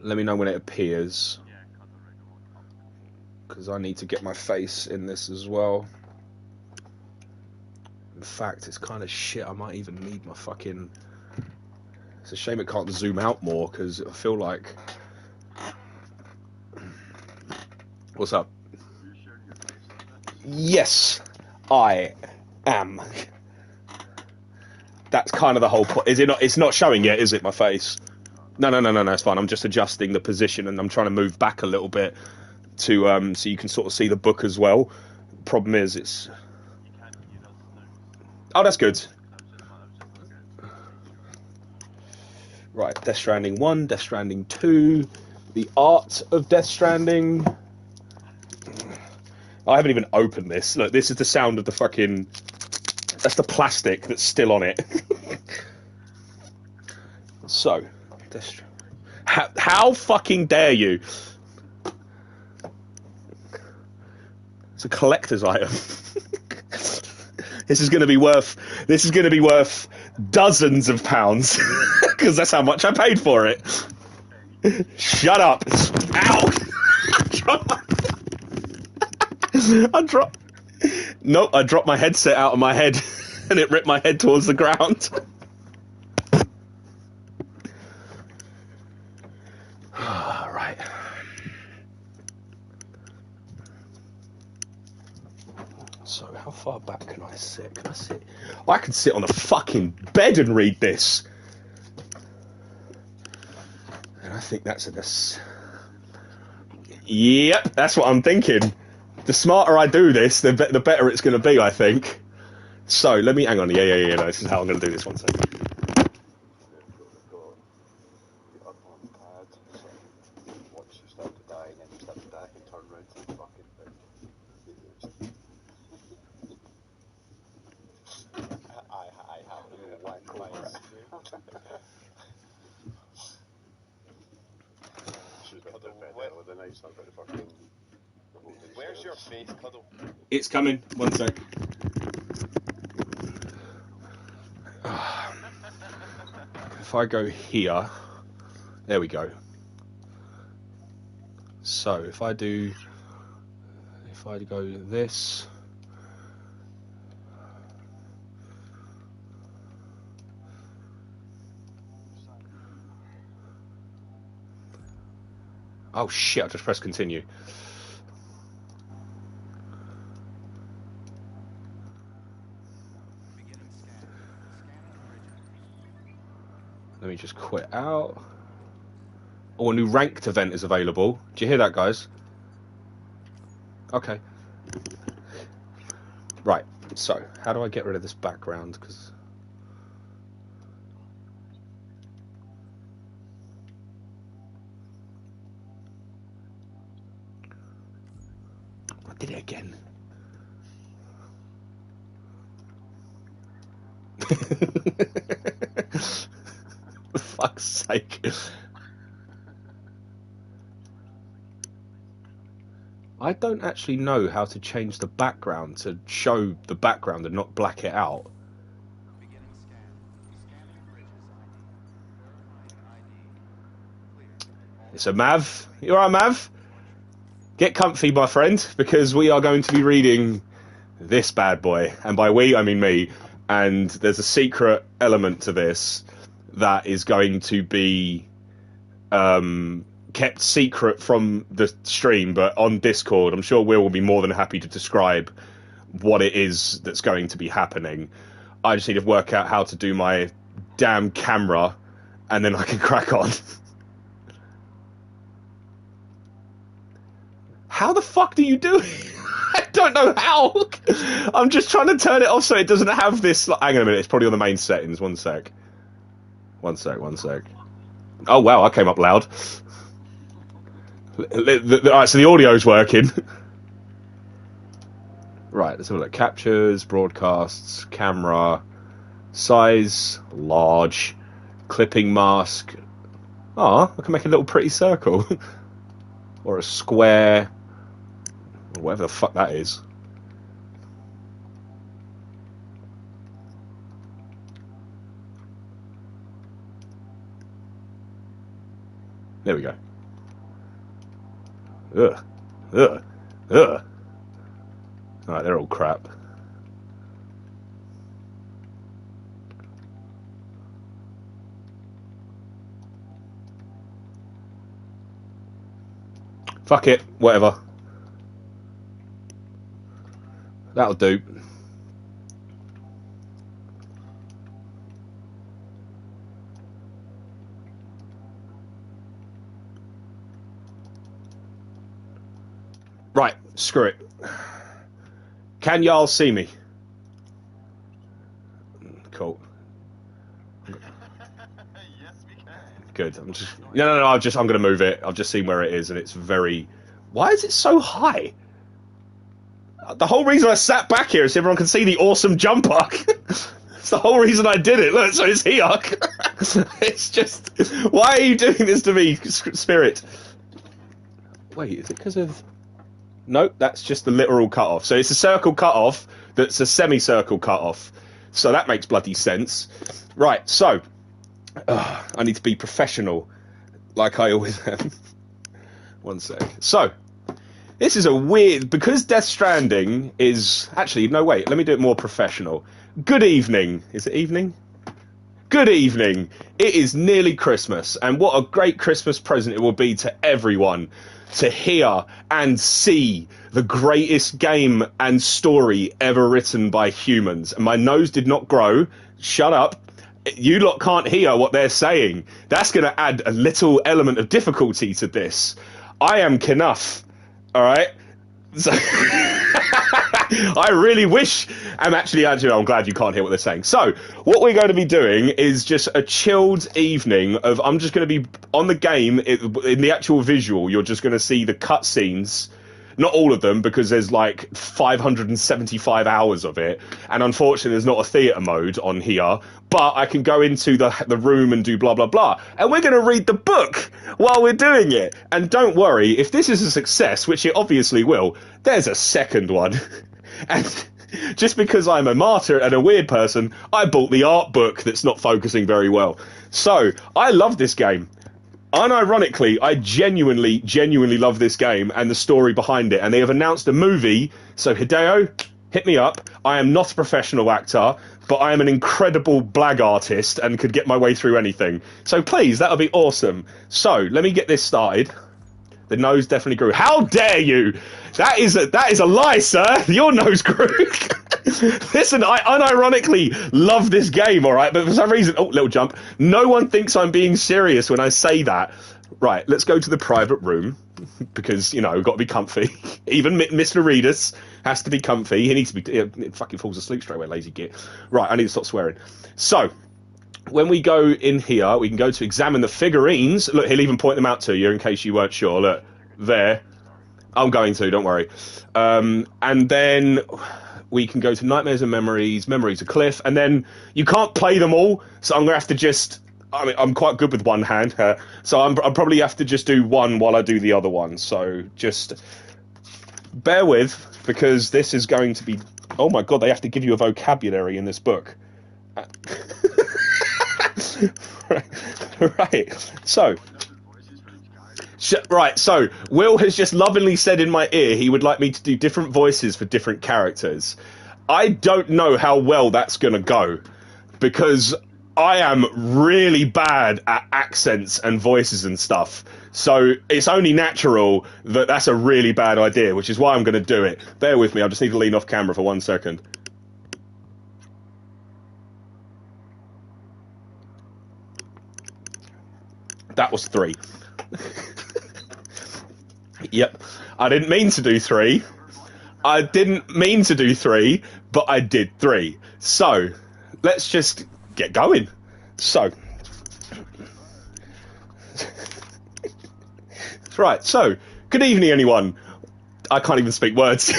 Let me know when it appears. Because I need to get my face in this as well. In fact, it's kind of shit. I might even need my fucking... It's a shame it can't zoom out more, because I feel like... What's up? Yes, I am. That's kind of the whole point. Is it not? It's not showing yet, is it, my face? No, no, no, no, no, it's fine. I'm just adjusting the position, and I'm trying to move back a little bit to so you can sort of see the book as well. Problem is, it's... Oh, that's good. Right, Death Stranding 1, Death Stranding 2, the art of Death Stranding. I haven't even opened this. Look, this is the sound of the fucking... That's the plastic that's still on it. So, how fucking dare you? It's a collector's item. This is going to be worth. This is going to be worth dozens of pounds because that's how much I paid for it. Shut up! Ow! I dropped. Nope, I dropped my headset out of my head, and it ripped my head towards the ground. Right. So, how far back can I sit? Can I sit? I can sit on the fucking bed and read this. And I think that's a... Yep, that's what I'm thinking. The smarter I do this, the better it's going to be, I think. So, let me... Hang on. Yeah. No, this is how I'm going to do this. One second. Where's your face, Cuddle? It's coming. One sec. If I go here... There we go. So, if I do... If I go this... Oh shit, I just pressed continue. Let me just quit out. Oh, a new ranked event is available. Do you hear that, guys? Okay. Right, so, how do I get rid of this background? Because... I did it again. For fuck's sake. I don't actually know how to change the background to show the background and not black it out. So Mav, you alright, Mav? Get comfy, my friend, because we are going to be reading this bad boy. And by we, I mean me. And there's a secret element to this that is going to be kept secret from the stream, but on Discord, I'm sure Will be more than happy to describe what it is that's going to be happening. I just need to work out how to do my damn camera, and then I can crack on. How the fuck do you do it? I don't know how. I'm just trying to turn it off so it doesn't have this... Hang on a minute, it's probably on the main settings. One sec. One sec. Oh, wow, I came up loud. Alright, so the audio's working. Right, let's have a look. Captures, broadcasts, camera, size, large, clipping mask. Ah, I can make a little pretty circle. Or a square. Or whatever the fuck that is. There we go. Ugh. Ugh. Ugh. Alright, they're all crap. Fuck it. Whatever. That'll do. Right, screw it. Can y'all see me? Cool. Yes, we can. Good. I'm just no. I'm gonna move it. I've just seen where it is, and it's very. Why is it so high? The whole reason I sat back here is so everyone can see the awesome jump arc. It's the whole reason I did it. Look, so it's here. It's just. Why are you doing this to me, Spirit? Wait, is it because of? Nope, that's just the literal cut-off. So it's a circle cut-off that's a semicircle cut-off. So that makes bloody sense. Right, so... I need to be professional, like I always am. One sec. So, this is a weird... Because Death Stranding is... Actually, no, wait, let me do it more professional. Good evening. Is it evening? Good evening. It is nearly Christmas, and what a great Christmas present it will be to everyone to hear and see the greatest game and story ever written by humans. And my nose did not grow. Shut up. You lot can't hear what they're saying. That's going to add a little element of difficulty to this. I am Knuff. Alright? So I really wish... Actually, I'm glad you can't hear what they're saying. So, what we're going to be doing is just a chilled evening of... I'm just going to be on the game, in the actual visual, you're just going to see the cutscenes. Not all of them, because there's like 575 hours of it. And unfortunately, there's not a theatre mode on here. But I can go into the room and do blah, blah, blah. And we're going to read the book while we're doing it. And don't worry, if this is a success, which it obviously will, there's a second one. And just because I'm a martyr and a weird person, I bought the art book that's not focusing very well. So, I love this game. Unironically, I genuinely love this game and the story behind it. And they have announced a movie. So, Hideo, hit me up. I am not a professional actor, but I am an incredible blag artist and could get my way through anything. So, please, that would be awesome. So, let me get this started. The nose definitely grew. How dare you? That is a lie, sir. Your nose grew. Listen, I unironically love this game, all right? But for some reason, little jump. No one thinks I'm being serious when I say that. Right, let's go to the private room because, you know, we've got to be comfy. Even Mr. Reedus has to be comfy. He needs to be... It fucking falls asleep straight away, lazy git. Right, I need to stop swearing. So... When we go in here, we can go to examine the figurines. Look, he'll even point them out to you in case you weren't sure. Look, there. I'm going to, don't worry. And then we can go to Nightmares and Memories, Memories of Cliff, and then you can't play them all, so I'm going to have to just... I mean, I'm quite good with one hand, so I'll probably have to just do one while I do the other one. So just bear with, because this is going to be... Oh my god, they have to give you a vocabulary in this book. Right. So, Will has just lovingly said in my ear he would like me to do different voices for different characters. I don't know how well that's going to go, because I am really bad at accents and voices and stuff. So it's only natural that that's a really bad idea, which is why I'm going to do it. Bear with me, I just need to lean off camera for 1 second. That was 3. Yep. I didn't mean to do 3. I didn't mean to do 3, but I did 3. So, let's just get going. So. Right, so, good evening, anyone. I can't even speak words.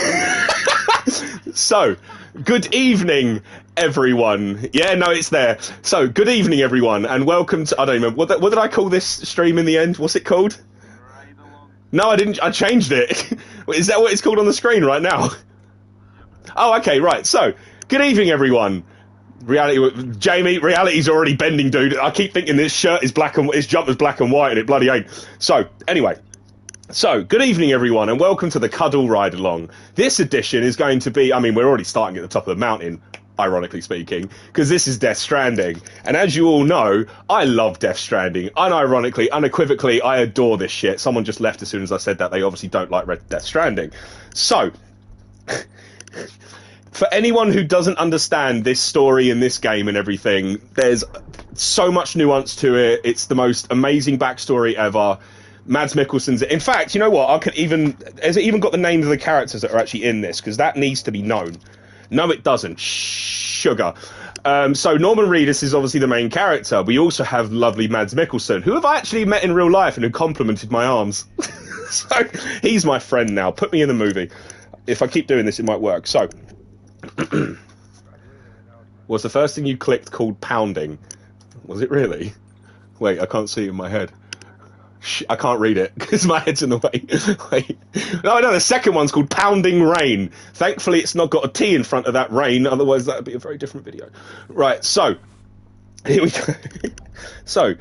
So, good evening, everyone. Yeah, no, it's there. So, good evening, everyone, and welcome to... I don't remember. What did I call this stream in the end? What's it called? Ridealong. No, I didn't. I changed it. Is that what it's called on the screen right now? Oh, okay, right. So, good evening, everyone. Jamie, reality's already bending, dude. I keep thinking this shirt is black and his jumper's black and white, and it bloody ain't. So, anyway. So, good evening, everyone, and welcome to the Cuddle Ridealong. This edition is going to be, I mean, we're already starting at the top of the mountain, ironically speaking, because this is Death Stranding. And as you all know, I love Death Stranding. Unironically, unequivocally, I adore this shit. Someone just left as soon as I said that. They obviously don't like Death Stranding. So, for anyone who doesn't understand this story and this game and everything, there's so much nuance to it. It's the most amazing backstory ever. Mads Mikkelsen's. In fact, you know what? Has it even got the names of the characters that are actually in this? Because that needs to be known. No, it doesn't. Sugar. So Norman Reedus is obviously the main character. We also have lovely Mads Mikkelsen, who have I actually met in real life and who complimented my arms. So he's my friend now. Put me in the movie. If I keep doing this, it might work. So, was the first thing you clicked called pounding? Was it really? Wait, I can't see it in my head. I can't read it because my head's in the way. Wait. No, the second one's called Pounding Rain. Thankfully, it's not got a T in front of that rain, otherwise that would be a very different video. Right, so, here we go. So,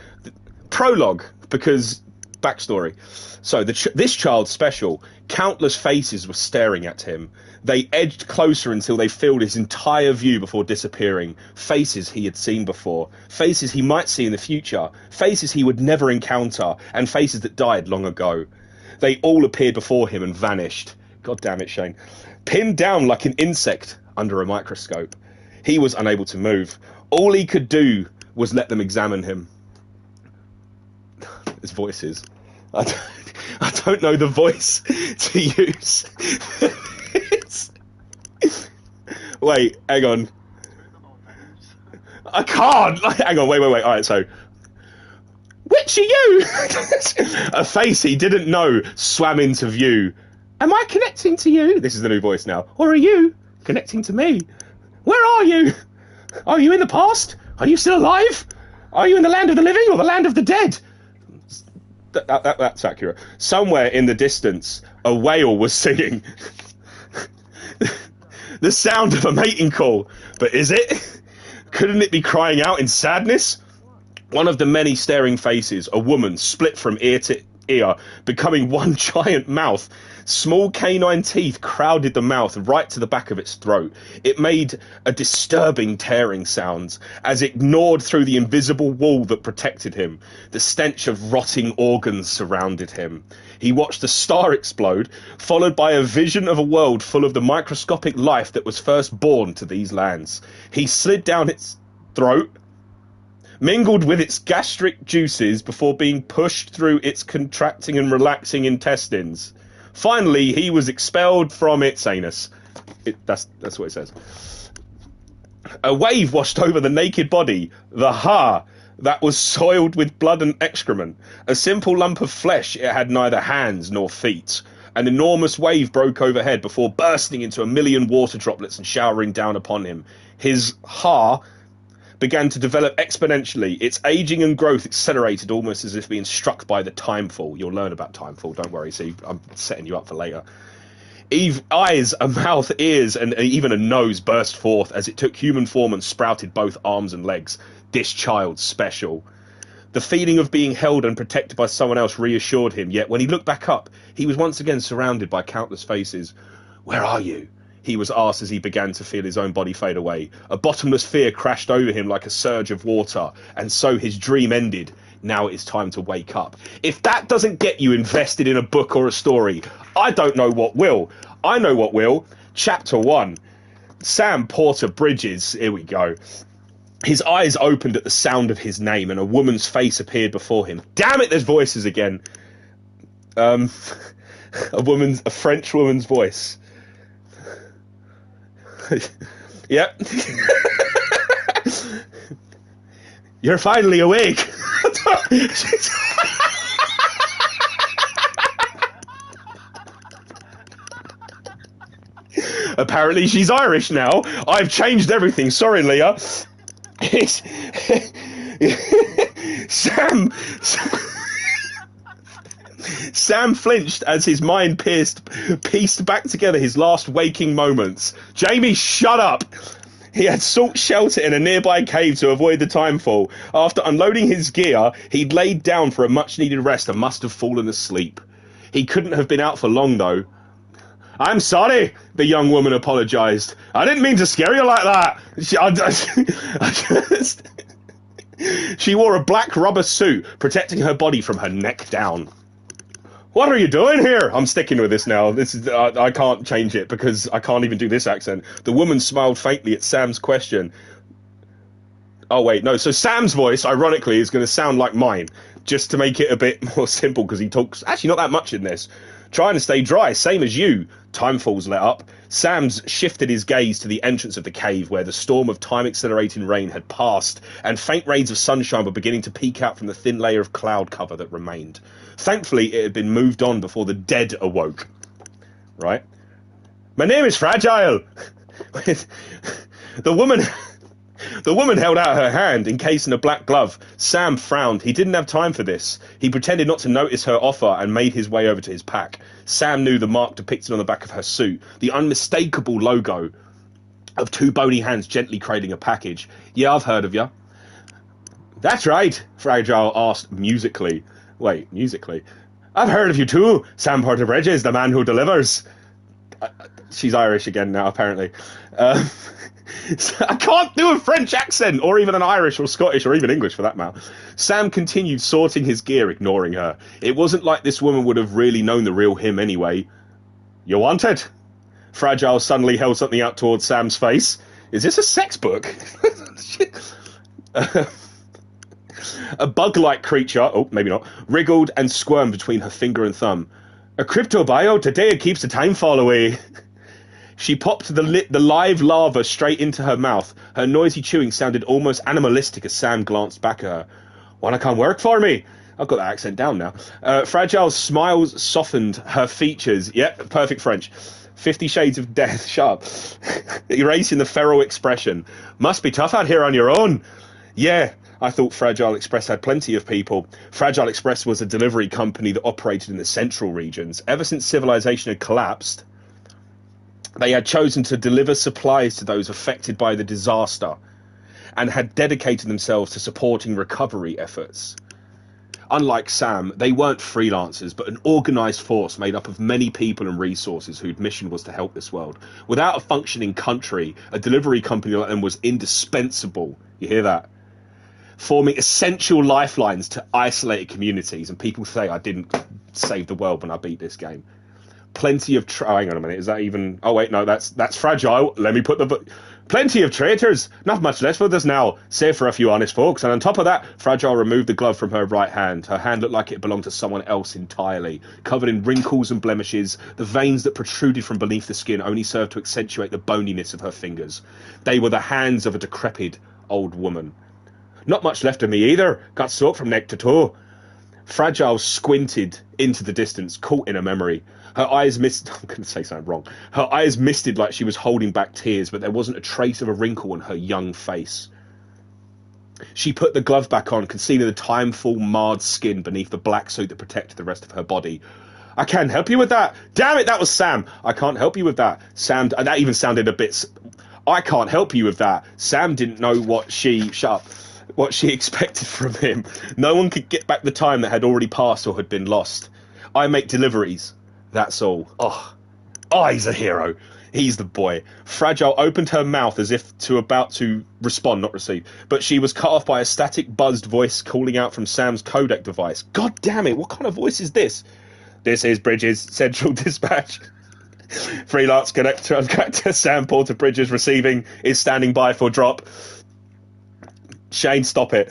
prologue, because backstory. So, this child's special. Countless faces were staring at him. They edged closer until they filled his entire view before disappearing. Faces he had seen before. Faces he might see in the future. Faces he would never encounter. And faces that died long ago. They all appeared before him and vanished. God damn it, Shane. Pinned down like an insect under a microscope. He was unable to move. All he could do was let them examine him. His voices. I don't know the voice to use. Wait, hang on. I can't. Hang on, wait. Alright, so. Which are you? A face he didn't know swam into view. Am I connecting to you? This is the new voice now. Or are you connecting to me? Where are you? Are you in the past? Are you still alive? Are you in the land of the living or the land of the dead? That's accurate. Somewhere in the distance, a whale was singing. The sound of a mating call. But is it? Couldn't it be crying out in sadness? One of the many staring faces, a woman, split from ear to ear, becoming one giant mouth. Small canine teeth crowded the mouth right to the back of its throat. It made a disturbing tearing sound as it gnawed through the invisible wall that protected him. The stench of rotting organs surrounded him. He watched a star explode, followed by a vision of a world full of the microscopic life that was first born to these lands. He slid down its throat, mingled with its gastric juices before being pushed through its contracting and relaxing intestines. Finally, he was expelled from its anus. That's what it says. A wave washed over the naked body, the that was soiled with blood and excrement. A simple lump of flesh, it had neither hands nor feet. An enormous wave broke overhead before bursting into a million water droplets and showering down upon him. His began to develop exponentially. Its aging and growth accelerated almost as if being struck by the timefall. You'll learn about timefall, don't worry. See, I'm setting you up for later. Eyes, a mouth, ears, and even a nose burst forth as it took human form and sprouted both arms and legs. This child's special. The feeling of being held and protected by someone else reassured him, yet when he looked back up, he was once again surrounded by countless faces. Where are you? He was asked as he began to feel his own body fade away. A bottomless fear crashed over him like a surge of water, and so his dream ended. Now it is time to wake up. If that doesn't get you invested in a book or a story, I don't know what will. I know what will. Chapter 1. Sam Porter Bridges. Here we go. His eyes opened at the sound of his name, and a woman's face appeared before him. Damn it, there's voices again. A French woman's voice. Yep. You're finally awake. Apparently she's Irish now. I've changed everything. Sorry, Leah. Sam flinched as his mind pieced back together his last waking moments. Jamie, shut up! He had sought shelter in a nearby cave to avoid the timefall. After unloading his gear, he'd laid down for a much-needed rest and must have fallen asleep. He couldn't have been out for long, though. I'm sorry, the young woman apologised. I didn't mean to scare you like that. She wore a black rubber suit, protecting her body from her neck down. What are you doing here? I'm sticking with this now. This is I can't change it because I can't even do this accent. The woman smiled faintly at Sam's question. Oh, wait, no. So Sam's voice, ironically, is going to sound like mine, just to make it a bit more simple, because he talks actually not that much in this. Trying to stay dry, same as you. Timefall's let up. Sam's shifted his gaze to the entrance of the cave, where the storm of time-accelerating rain had passed, and faint rays of sunshine were beginning to peek out from the thin layer of cloud cover that remained. Thankfully, it had been moved on before the dead awoke. Right? My name is Fragile. The woman held out her hand, encased in a black glove. Sam frowned. He didn't have time for this. He pretended not to notice her offer and made his way over to his pack. Sam knew the mark depicted on the back of her suit, the unmistakable logo of two bony hands gently cradling a package. Yeah, I've heard of you. That's right, Fragile asked musically. Wait, musically? I've heard of you too, Sam Porter Bridges, the man who delivers. She's Irish again now, apparently. I can't do a French accent, or even an Irish or Scottish, or even English for that matter. Sam continued sorting his gear, ignoring her. It wasn't like this woman would have really known the real him anyway. You want it? Fragile suddenly held something out towards Sam's face. Is this a sex book? A bug-like creature, oh, maybe not, wriggled and squirmed between her finger and thumb. A cryptobio, today it keeps the timefall away. She popped the live lava straight into her mouth. Her noisy chewing sounded almost animalistic as Sam glanced back at her. Wanna come work for me? I've got that accent down now. Fragile's smiles softened her features. Yep, perfect French. 50 Shades of Death, sharp. Erasing the feral expression. Must be tough out here on your own. Yeah, I thought Fragile Express had plenty of people. Fragile Express was a delivery company that operated in the central regions. Ever since civilization had collapsed, they had chosen to deliver supplies to those affected by the disaster and had dedicated themselves to supporting recovery efforts. Unlike Sam, they weren't freelancers, but an organised force made up of many people and resources whose mission was to help this world. Without a functioning country, a delivery company like them was indispensable. You hear that? Forming essential lifelines to isolated communities. And people say I didn't save the world when I beat this game. Plenty of hang on a minute, is that even... Oh wait, no, that's Fragile. Let me put the... Plenty of traitors, not much less with us now, save for a few honest folks. And on top of that, Fragile removed the glove from her right hand. Her hand looked like it belonged to someone else entirely. Covered in wrinkles and blemishes, the veins that protruded from beneath the skin only served to accentuate the boniness of her fingers. They were the hands of a decrepit old woman. Not much left of me either, got soaked from neck to toe. Fragile squinted into the distance, caught in a memory. Her eyes misted... I'm going to say something wrong. Her eyes misted like she was holding back tears, but there wasn't a trace of a wrinkle on her young face. She put the glove back on, concealing the time-full marred skin beneath the black suit that protected the rest of her body. I can't help you with that. Damn it, that was Sam. I can't help you with that. Sam... That even sounded a bit... I can't help you with that. Sam didn't know what she... Shut up. What she expected from him. No one could get back the time that had already passed or had been lost. I make deliveries. That's all. Oh, he's a hero. He's the boy. Fragile opened her mouth as if about to respond, not receive. But she was cut off by a static, buzzed voice calling out from Sam's codec device. God damn it, what kind of voice is this? This is Bridges, Central Dispatch. Freelance connector Sam Porter Bridges receiving is standing by for drop. Shane, stop it.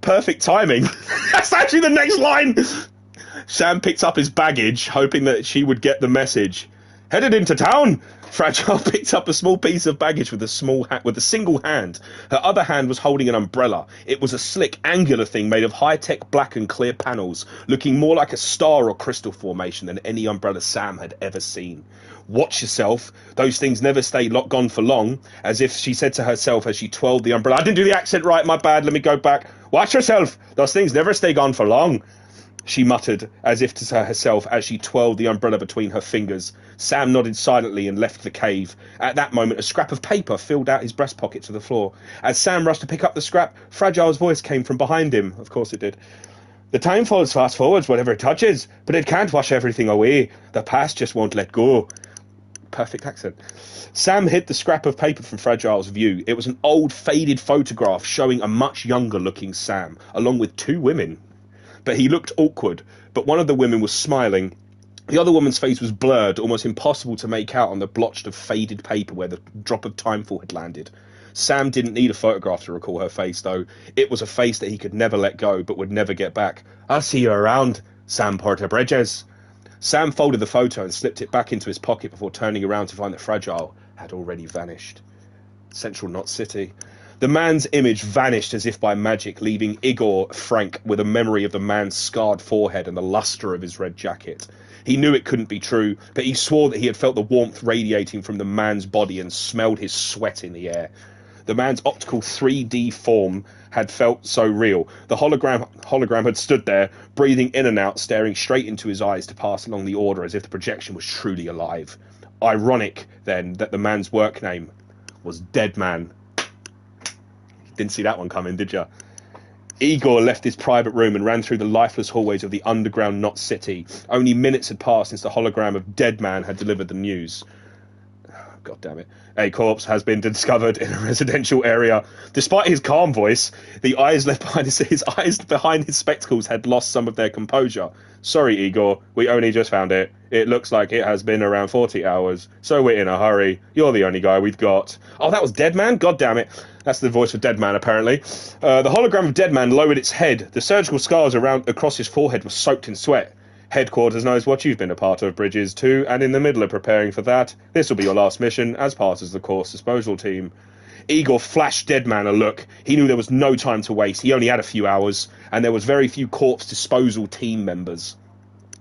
Perfect timing. That's actually the next line. Sam picked up his baggage, hoping that she would get the message. Headed into town. Fragile picked up a small piece of baggage with a single hand. Her other hand was holding an umbrella. It was a slick, angular thing made of high-tech black and clear panels, looking more like a star or crystal formation than any umbrella Sam had ever seen. Watch yourself. Those things never stay gone for long, as if she said to herself as she twirled the umbrella. I didn't do the accent right, my bad, let me go back. Watch yourself. Those things never stay gone for long. she muttered, as if to herself, as she twirled the umbrella between her fingers. Sam nodded silently and left the cave. At that moment, a scrap of paper filled out his breast pocket to the floor. As Sam rushed to pick up the scrap, Fragile's voice came from behind him. Of course it did. The time falls fast forwards whatever it touches, but it can't wash everything away. The past just won't let go. Perfect accent. Sam hid the scrap of paper from Fragile's view. It was an old, faded photograph showing a much younger-looking Sam, along with two women. But he looked awkward, but one of the women was smiling. The other woman's face was blurred, almost impossible to make out on the blotched of faded paper where the drop of timefall had landed. Sam didn't need a photograph to recall her face, though. It was a face that he could never let go, but would never get back. I'll see you around, Sam Porter Bridges. Sam folded the photo and slipped it back into his pocket before turning around to find that Fragile had already vanished. Central Knot City. The man's image vanished as if by magic, leaving Igor Frank with a memory of the man's scarred forehead and the lustre of his red jacket. He knew it couldn't be true, but he swore that he had felt the warmth radiating from the man's body and smelled his sweat in the air. The man's optical 3D form had felt so real. The hologram had stood there, breathing in and out, staring straight into his eyes to pass along the order as if the projection was truly alive. Ironic, then, that the man's work name was Dead Man. Didn't see that one coming, did ya? Igor left his private room and ran through the lifeless hallways of the underground Knot City. Only minutes had passed since the hologram of Dead Man had delivered the news. God damn it. A corpse has been discovered in a residential area. Despite his calm voice, the eyes left behind his eyes behind his spectacles had lost some of their composure. Sorry, Igor, we only just found it. It looks like it has been around 40 hours, so we're in a hurry. You're the only guy we've got. Oh, that was Dead Man? God damn it. That's the voice of Dead Man, apparently. The hologram of Dead Man lowered its head. The surgical scars across his forehead were soaked in sweat. Headquarters knows what you've been a part of, Bridges, too, and in the middle of preparing for that. This will be your last mission as part of the course disposal team. Igor flashed Dead Man a look. He knew there was no time to waste. He only had a few hours, and there was very few corpse disposal team members.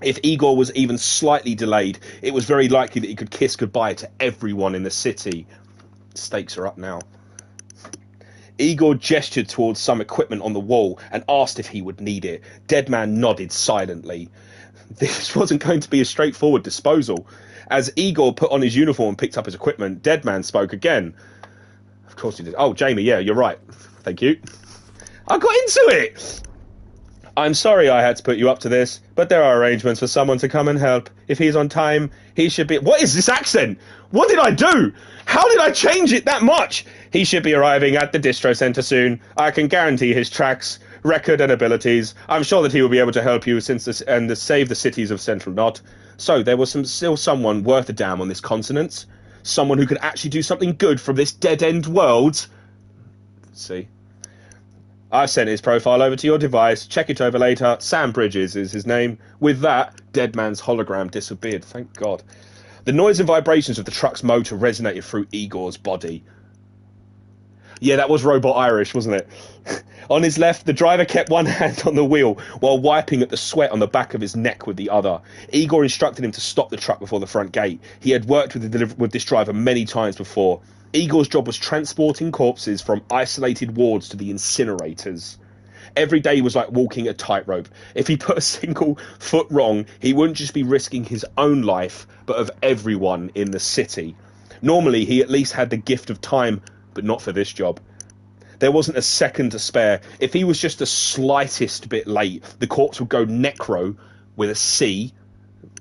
If Igor was even slightly delayed, it was very likely that he could kiss goodbye to everyone in the city. Stakes are up now. Igor gestured towards some equipment on the wall and asked if he would need it. Dead Man nodded silently. This wasn't going to be a straightforward disposal. As Igor put on his uniform and picked up his equipment, Dead Man spoke again. Of course he did. Oh, Jamie, yeah, you're right. Thank you. I got into it! I'm sorry I had to put you up to this, but there are arrangements for someone to come and help. If he's on time, he should be... What is this accent? What did I do? How did I change it that much? He should be arriving at the distro centre soon. I can guarantee his tracks, record and abilities. I'm sure that he will be able to help you save the cities of Central Knot. So there was still someone worth a damn on this continent. Someone who could actually do something good from this dead-end world. See? I've sent his profile over to your device. Check it over later. Sam Bridges is his name. With that, Dead Man's hologram disappeared. Thank God. The noise and vibrations of the truck's motor resonated through Igor's body. Yeah, that was Robot Irish, wasn't it? On his left, the driver kept one hand on the wheel while wiping at the sweat on the back of his neck with the other. Igor instructed him to stop the truck before the front gate. He had worked with this driver many times before. Igor's job was transporting corpses from isolated wards to the incinerators. Every day was like walking a tightrope. If he put a single foot wrong, he wouldn't just be risking his own life, but of everyone in the city. Normally, he at least had the gift of time, but not for this job. There wasn't a second to spare. If he was just the slightest bit late, the corpse would go necro with a C,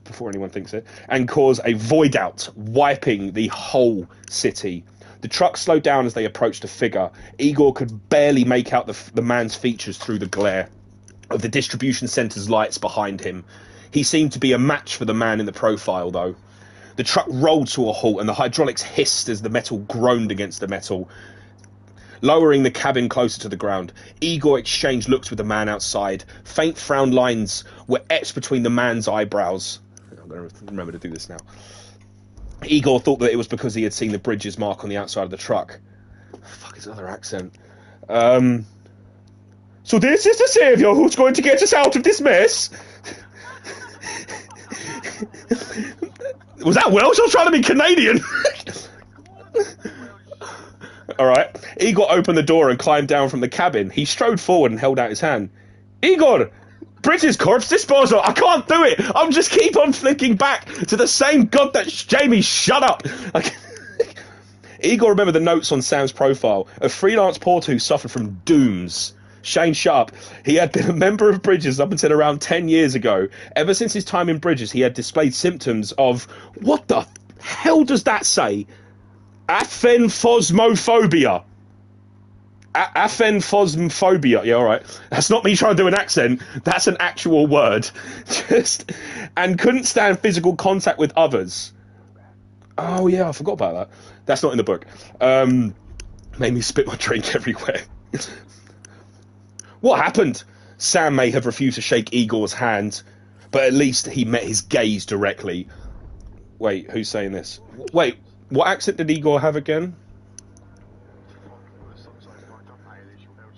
before anyone thinks it, and cause a void out, wiping the whole city. The truck slowed down as they approached a figure. Igor could barely make out the man's features through the glare of the distribution centre's lights behind him. He seemed to be a match for the man in the profile, though. The truck rolled to a halt, and the hydraulics hissed as the metal groaned against the metal, lowering the cabin closer to the ground. Igor exchanged looks with the man outside. Faint frown lines were etched between the man's eyebrows. I'm going to remember to do this now. Igor thought that it was because he had seen the Bridges mark on the outside of the truck. Fuck his other accent. So this is the saviour who's going to get us out of this mess? Was that Welsh? I was trying to be Canadian. Alright. Igor opened the door and climbed down from the cabin. He strode forward and held out his hand. Igor! Bridges corpse disposal. I can't do it. I'm just keep on flicking back to the same god that Jamie, shut up. Igor remembered the notes on Sam's profile. A freelance porter who suffered from dooms. Shane, shut up. He had been a member of Bridges up until around 10 years ago. Ever since his time in Bridges, he had displayed symptoms of... What the hell does that say? Aphenphosmophobia. Aphenphosmophobia. Yeah, all right. That's not me trying to do an accent. That's an actual word. And couldn't stand physical contact with others. Oh, yeah, I forgot about that. That's not in the book. Made me spit my drink everywhere. What happened? Sam may have refused to shake Igor's hand, but at least he met his gaze directly. Wait, who's saying this? Wait, what accent did Igor have again?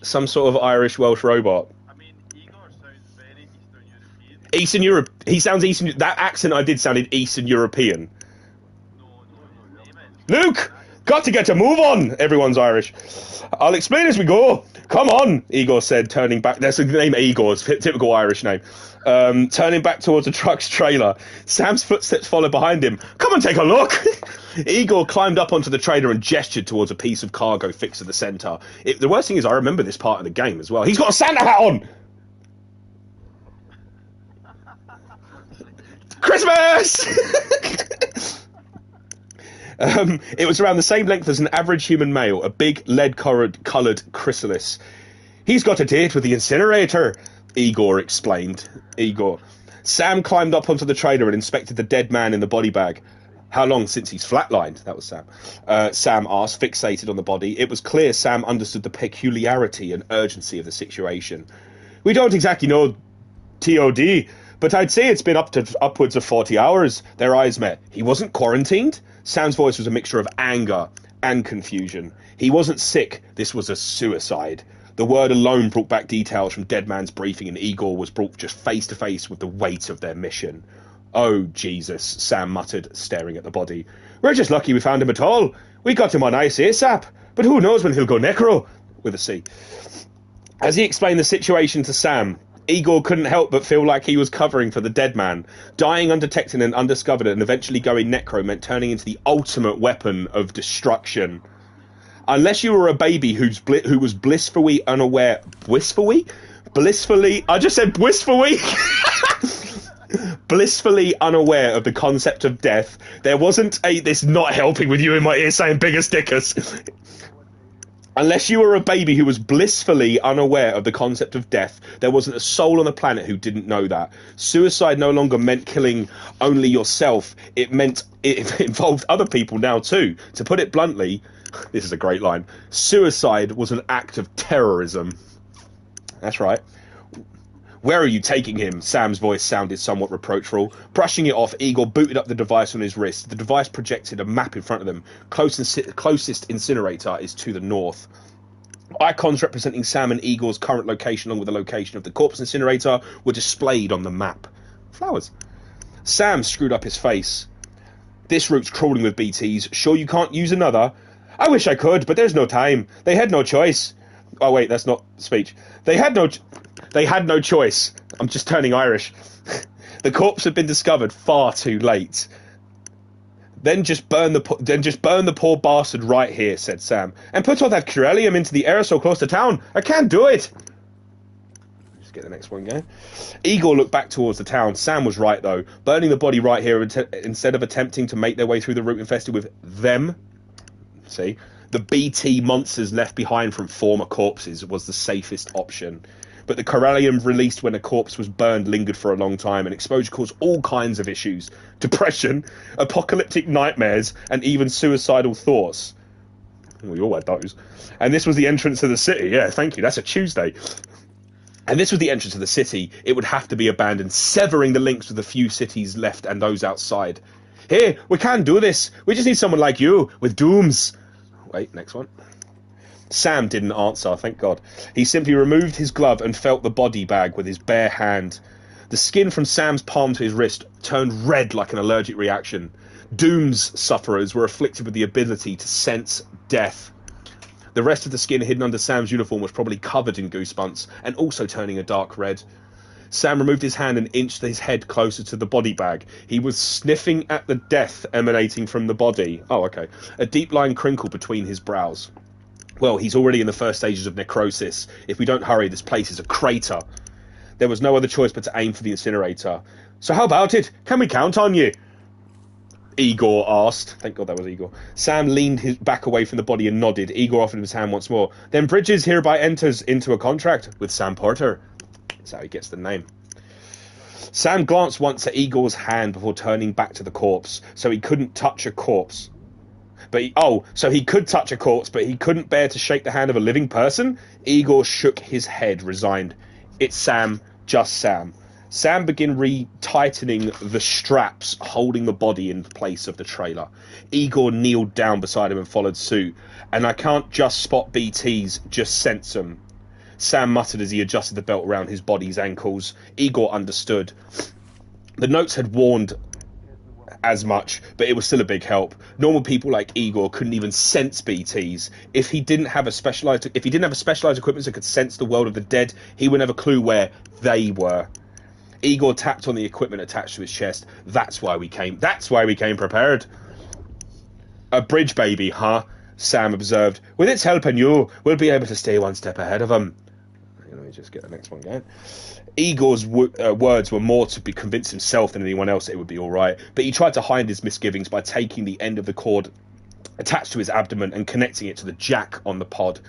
Some sort of Irish Welsh robot. I mean, Igor sounds very Eastern European. Eastern Europe. He sounds Eastern. That accent I did sounded Eastern European. Luke! Got to get a move on! Everyone's Irish. I'll explain as we go. Come on, Igor said, turning back. That's the name Igor's, typical Irish name. Turning back towards the truck's trailer. Sam's footsteps followed behind him. Come and take a look! Igor climbed up onto the trailer and gestured towards a piece of cargo fixed at the centre. The worst thing is I remember this part of the game as well. He's got a Santa hat on! Christmas! It was around the same length as an average human male, a big lead-coloured chrysalis. He's got a date with the incinerator, Igor explained. Sam climbed up onto the trailer and inspected the dead man in the body bag. How long since he's flatlined? That was Sam. Sam asked, fixated on the body. It was clear Sam understood the peculiarity and urgency of the situation. We don't exactly know TOD, but I'd say it's been upwards of 40 hours. Their eyes met. He wasn't quarantined? Sam's voice was a mixture of anger and confusion. He wasn't sick. This was a suicide. The word alone brought back details from Dead Man's briefing, and Igor was brought just face to face with the weight of their mission. Oh, Jesus, Sam muttered, staring at the body. We're just lucky we found him at all. We got him on ice ASAP, but who knows when he'll go necro, with a C. As he explained the situation to Sam, Igor couldn't help but feel like he was covering for the dead man. Dying undetected and undiscovered and eventually going necro meant turning into the ultimate weapon of destruction. Unless you were a baby who was blissfully unaware... Blissfully? I just said blissfully! Blissfully unaware of the concept of death, there wasn't this not helping with you in my ear saying bigger stickers. Unless you were a baby who was blissfully unaware of the concept of death, there wasn't a soul on the planet who didn't know that. Suicide no longer meant killing only yourself. It meant it involved other people now too. To put it bluntly, this is a great line, suicide was an act of terrorism. That's right. Where are you taking him? Sam's voice sounded somewhat reproachful. Brushing it off, Igor booted up the device on his wrist. The device projected a map in front of them. Closest incinerator is to the north. Icons representing Sam and Igor's current location, along with the location of the corpse incinerator, were displayed on the map. Flowers. Sam screwed up his face. This route's crawling with BTs. Sure you can't use another? I wish I could, but there's no time. They had no choice. Oh wait, that's not speech. They had no choice. I'm just turning Irish. The corpse had been discovered far too late. Then just burn the poor bastard right here, said Sam, and put all that corellium into the air so close to town. I can't do it. Just get the next one going. Igor looked back towards the town. Sam was right though. Burning the body right here instead of attempting to make their way through the route infested with them. See, the BT monsters left behind from former corpses was the safest option. But the corallium released when a corpse was burned lingered for a long time, and exposure caused all kinds of issues. Depression, apocalyptic nightmares, and even suicidal thoughts. We all had those. And this was the entrance to the city. Yeah, thank you. That's a Tuesday. And this was the entrance to the city. It would have to be abandoned, severing the links with the few cities left and those outside. Hey, we can't do this. We just need someone like you, with dooms. Wait, next one. Sam didn't answer, thank God. He simply removed his glove and felt the body bag with his bare hand. The skin from Sam's palm to his wrist turned red like an allergic reaction. Doom's sufferers were afflicted with the ability to sense death. The rest of the skin hidden under Sam's uniform was probably covered in goosebumps and also turning a dark red. Sam removed his hand and inched his head closer to the body bag. He was sniffing at the death emanating from the body. Oh, okay. A deep line crinkle between his brows. Well, he's already in the first stages of necrosis. If we don't hurry, this place is a crater. There was no other choice but to aim for the incinerator. So how about it? Can we count on you? Igor asked. Thank God that was Igor. Sam leaned his back away from the body and nodded. Igor offered him his hand once more. Then Bridges hereby enters into a contract with Sam Porter. That's how he gets the name. Sam glanced once at Igor's hand before turning back to the corpse. So he couldn't touch a corpse. So he could touch a corpse, but he couldn't bear to shake the hand of a living person? Igor shook his head, resigned. It's Sam, just Sam. Sam began retightening the straps holding the body in place of the trailer. Igor kneeled down beside him and followed suit. And I can't just spot BTs, just sense them. Sam muttered as he adjusted the belt around his body's ankles. Igor understood. The notes had warned as much, but it was still a big help. Normal people like Igor couldn't even sense BTs. If he didn't have specialized equipment that could sense the world of the dead, he would have a clue where they were. Igor tapped on the equipment attached to his chest. That's why we came prepared. A bridge baby, huh? Sam observed. With its help and you, we'll be able to stay one step ahead of him. Let me just get the next one going. Igor's words were more to convince himself than anyone else that it would be all right, but he tried to hide his misgivings by taking the end of the cord attached to his abdomen and connecting it to the jack on the pod.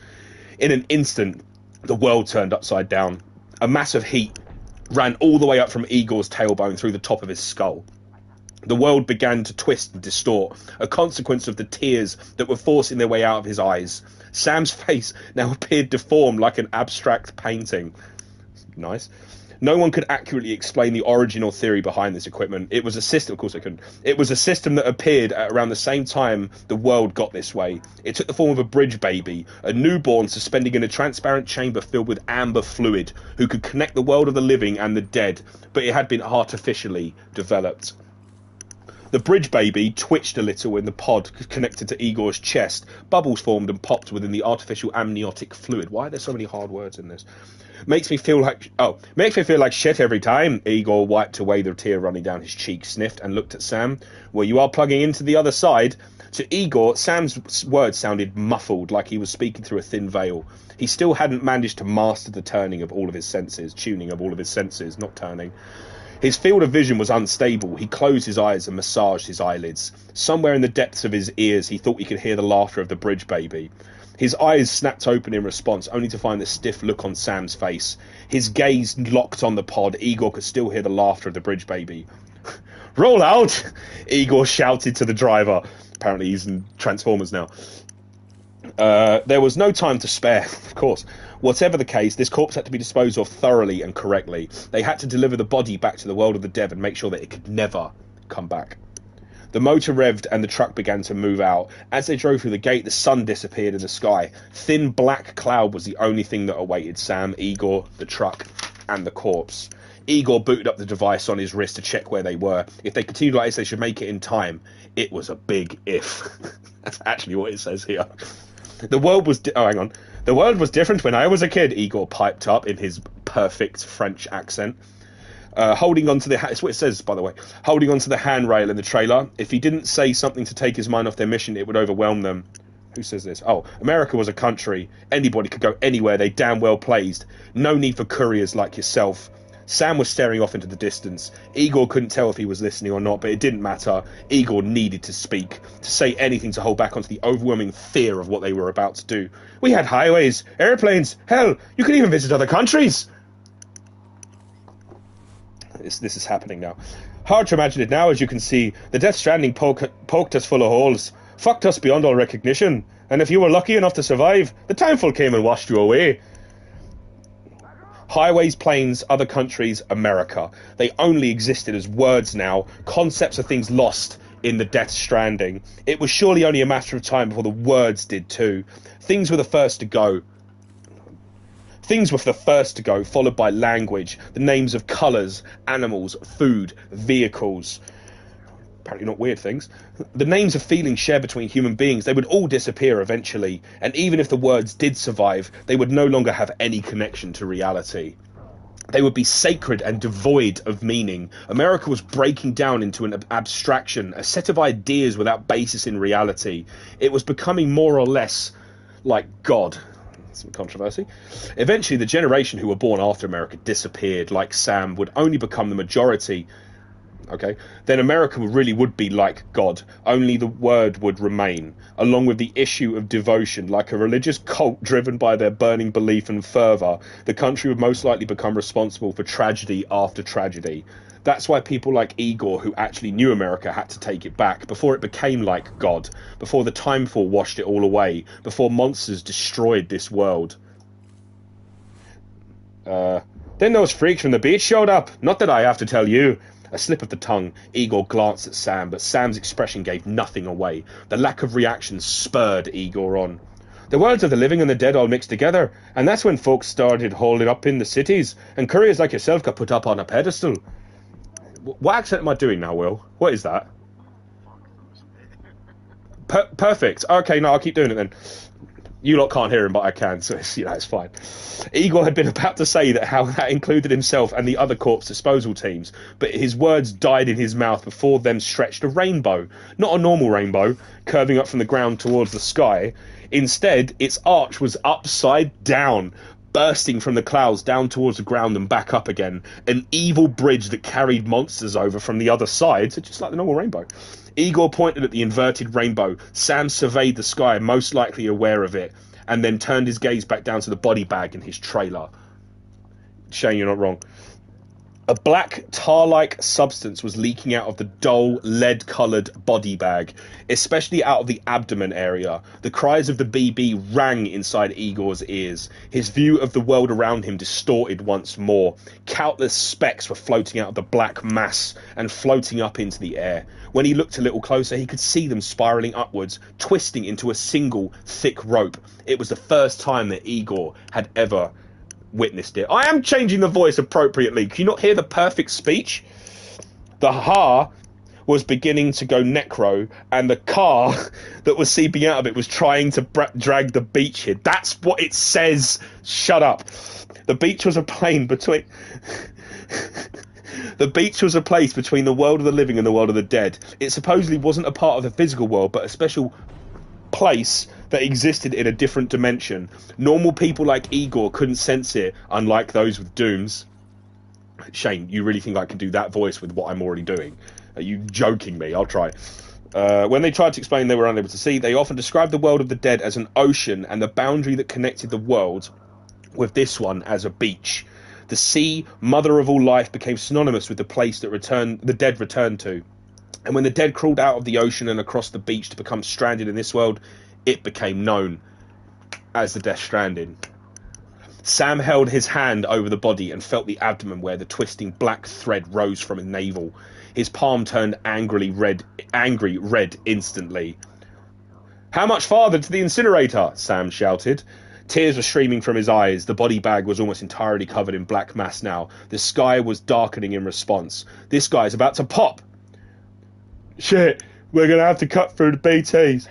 In an instant, the world turned upside down. A mass of heat ran all the way up from Igor's tailbone through the top of his skull. The world began to twist and distort, a consequence of the tears that were forcing their way out of his eyes. Sam's face now appeared deformed like an abstract painting. Nice. No one could accurately explain the origin or theory behind this equipment. It was a system, of course I couldn't. It was a system that appeared at around the same time the world got this way. It took the form of a bridge baby, a newborn suspending in a transparent chamber filled with amber fluid, who could connect the world of the living and the dead, but it had been artificially developed. The bridge baby twitched a little in the pod connected to Igor's chest. Bubbles formed and popped within the artificial amniotic fluid. Why are there so many hard words in this? Makes me feel like shit every time. Igor wiped away the tear running down his cheek, sniffed, and looked at Sam. Well, you are plugging into the other side. To Igor, Sam's words sounded muffled, like he was speaking through a thin veil. He still hadn't managed to master the tuning of all of his senses, not turning. His field of vision was unstable. He closed his eyes and massaged his eyelids. Somewhere in the depths of his ears, he thought he could hear the laughter of the bridge baby. His eyes snapped open in response, only to find the stiff look on Sam's face. His gaze locked on the pod. Igor could still hear the laughter of the bridge baby. Roll out! Igor shouted to the driver. Apparently he's in Transformers now. There was no time to spare, of course. Whatever the case, this corpse had to be disposed of thoroughly and correctly. They had to deliver the body back to the world of the dead and make sure that it could never come back. The motor revved and the truck began to move out. As they drove through the gate, the sun disappeared in the sky. Thin black cloud was the only thing that awaited Sam, Igor, the truck, and the corpse. Igor booted up the device on his wrist to check where they were. If they continued like this, they should make it in time. It was a big if. That's actually what it says here. The world was different when I was a kid, Igor piped up in his perfect French accent. Holding on to it's what it says, by the way. Holding on to the handrail in the trailer. If he didn't say something to take his mind off their mission, it would overwhelm them. Who says this? Oh, America was a country. Anybody could go anywhere. They damn well pleased. No need for couriers like yourself. Sam was staring off into the distance. Igor couldn't tell if he was listening or not, but it didn't matter. Igor needed to speak, to say anything to hold back onto the overwhelming fear of what they were about to do. We had highways, airplanes, hell, you could even visit other countries. This is happening now. Hard to imagine it now, as you can see. The Death Stranding poked us full of holes, fucked us beyond all recognition, and if you were lucky enough to survive, the timefall came and washed you away. Highways, planes, other countries, America. They only existed as words now, concepts of things lost in the Death Stranding. It was surely only a matter of time before the words did too. Things were the first to go. Followed by language, the names of colours, animals, food, vehicles. Apparently not weird things. The names of feelings shared between human beings, they would all disappear eventually, and even if the words did survive, they would no longer have any connection to reality. They would be sacred and devoid of meaning. America was breaking down into an abstraction, a set of ideas without basis in reality. It was becoming more or less like God. Some controversy. Eventually, the generation who were born after America disappeared. Like Sam, would only become the majority. Okay, then America really would be like God, only the word would remain, along with the issue of devotion. Like a religious cult driven by their burning belief and fervour, the country would most likely become responsible for tragedy after tragedy. That's why people like Igor, who actually knew America, had to take it back, before it became like God, before the timefall washed it all away, before monsters destroyed this world. Then those freaks from the beach showed up. Not that I have to tell you. A slip of the tongue, Igor glanced at Sam, but Sam's expression gave nothing away. The lack of reaction spurred Igor on. The worlds of the living and the dead all mixed together, and that's when folks started holding up in the cities, and couriers like yourself got put up on a pedestal. What accent am I doing now, Will? What is that? Perfect. Okay, no, I'll keep doing it then. You lot can't hear him, but I can, so it's fine. Igor had been about to say that how that included himself and the other corpse disposal teams, but his words died in his mouth. Before them stretched a rainbow. Not a normal rainbow, curving up from the ground towards the sky. Instead, its arch was upside down, bursting from the clouds down towards the ground and back up again. An evil bridge that carried monsters over from the other side, so just like the normal rainbow. Igor pointed at the inverted rainbow. Sam surveyed the sky, most likely aware of it, and then turned his gaze back down to the body bag in his trailer. Shane, you're not wrong. A black tar-like substance was leaking out of the dull, lead-coloured body bag, especially out of the abdomen area. The cries of the BB rang inside Igor's ears. His view of the world around him distorted once more. Countless specks were floating out of the black mass and floating up into the air. When he looked a little closer, he could see them spiralling upwards, twisting into a single, thick rope. It was the first time that Igor had ever witnessed it. I am changing the voice appropriately. Can you not hear the perfect speech? The ha was beginning to go necro, and the car that was seeping out of it was trying to drag the beach here. That's what it says. Shut up. The beach was a plane between... The beach was a place between the world of the living and the world of the dead. It supposedly wasn't a part of the physical world, but a special place that existed in a different dimension. Normal people like Igor couldn't sense it, unlike those with dooms. Shane, you really think I can do that voice with what I'm already doing? Are you joking me? I'll try. When they tried to explain they were unable to see, they often described the world of the dead as an ocean, and the boundary that connected the world with this one as a beach. The sea, mother of all life, became synonymous with the place that the dead returned to. And when the dead crawled out of the ocean and across the beach to become stranded in this world, it became known as the Death Stranding. Sam held his hand over the body and felt the abdomen where the twisting black thread rose from his navel. His palm turned angry red instantly. "How much farther to the incinerator?" Sam shouted. Tears were streaming from his eyes. The body bag was almost entirely covered in black mass now. The sky was darkening in response. "This guy's about to pop." "Shit, we're going to have to cut through the BTs."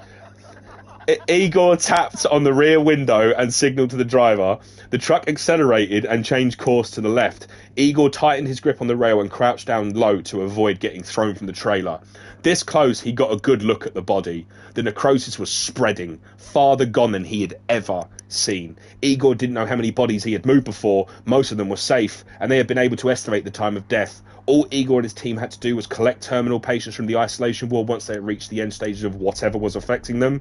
Igor tapped on the rear window and signalled to the driver. The truck accelerated and changed course to the left. Igor tightened his grip on the rail and crouched down low to avoid getting thrown from the trailer. This close, he got a good look at the body. The necrosis was spreading, farther gone than he had ever seen. Igor didn't know how many bodies he had moved before. Most of them were safe, and they had been able to estimate the time of death. All Igor and his team had to do was collect terminal patients from the isolation ward once they had reached the end stages of whatever was affecting them.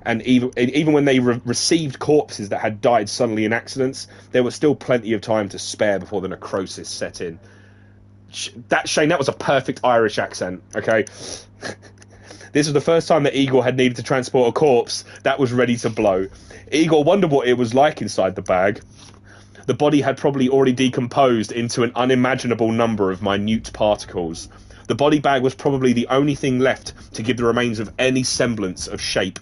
And even when they received corpses that had died suddenly in accidents, there was still plenty of time to spare before the necrosis set in. Shane, that was a perfect Irish accent, okay? This was the first time that Igor had needed to transport a corpse that was ready to blow. Igor wondered what it was like inside the bag. The body had probably already decomposed into an unimaginable number of minute particles. The body bag was probably the only thing left to give the remains of any semblance of shape.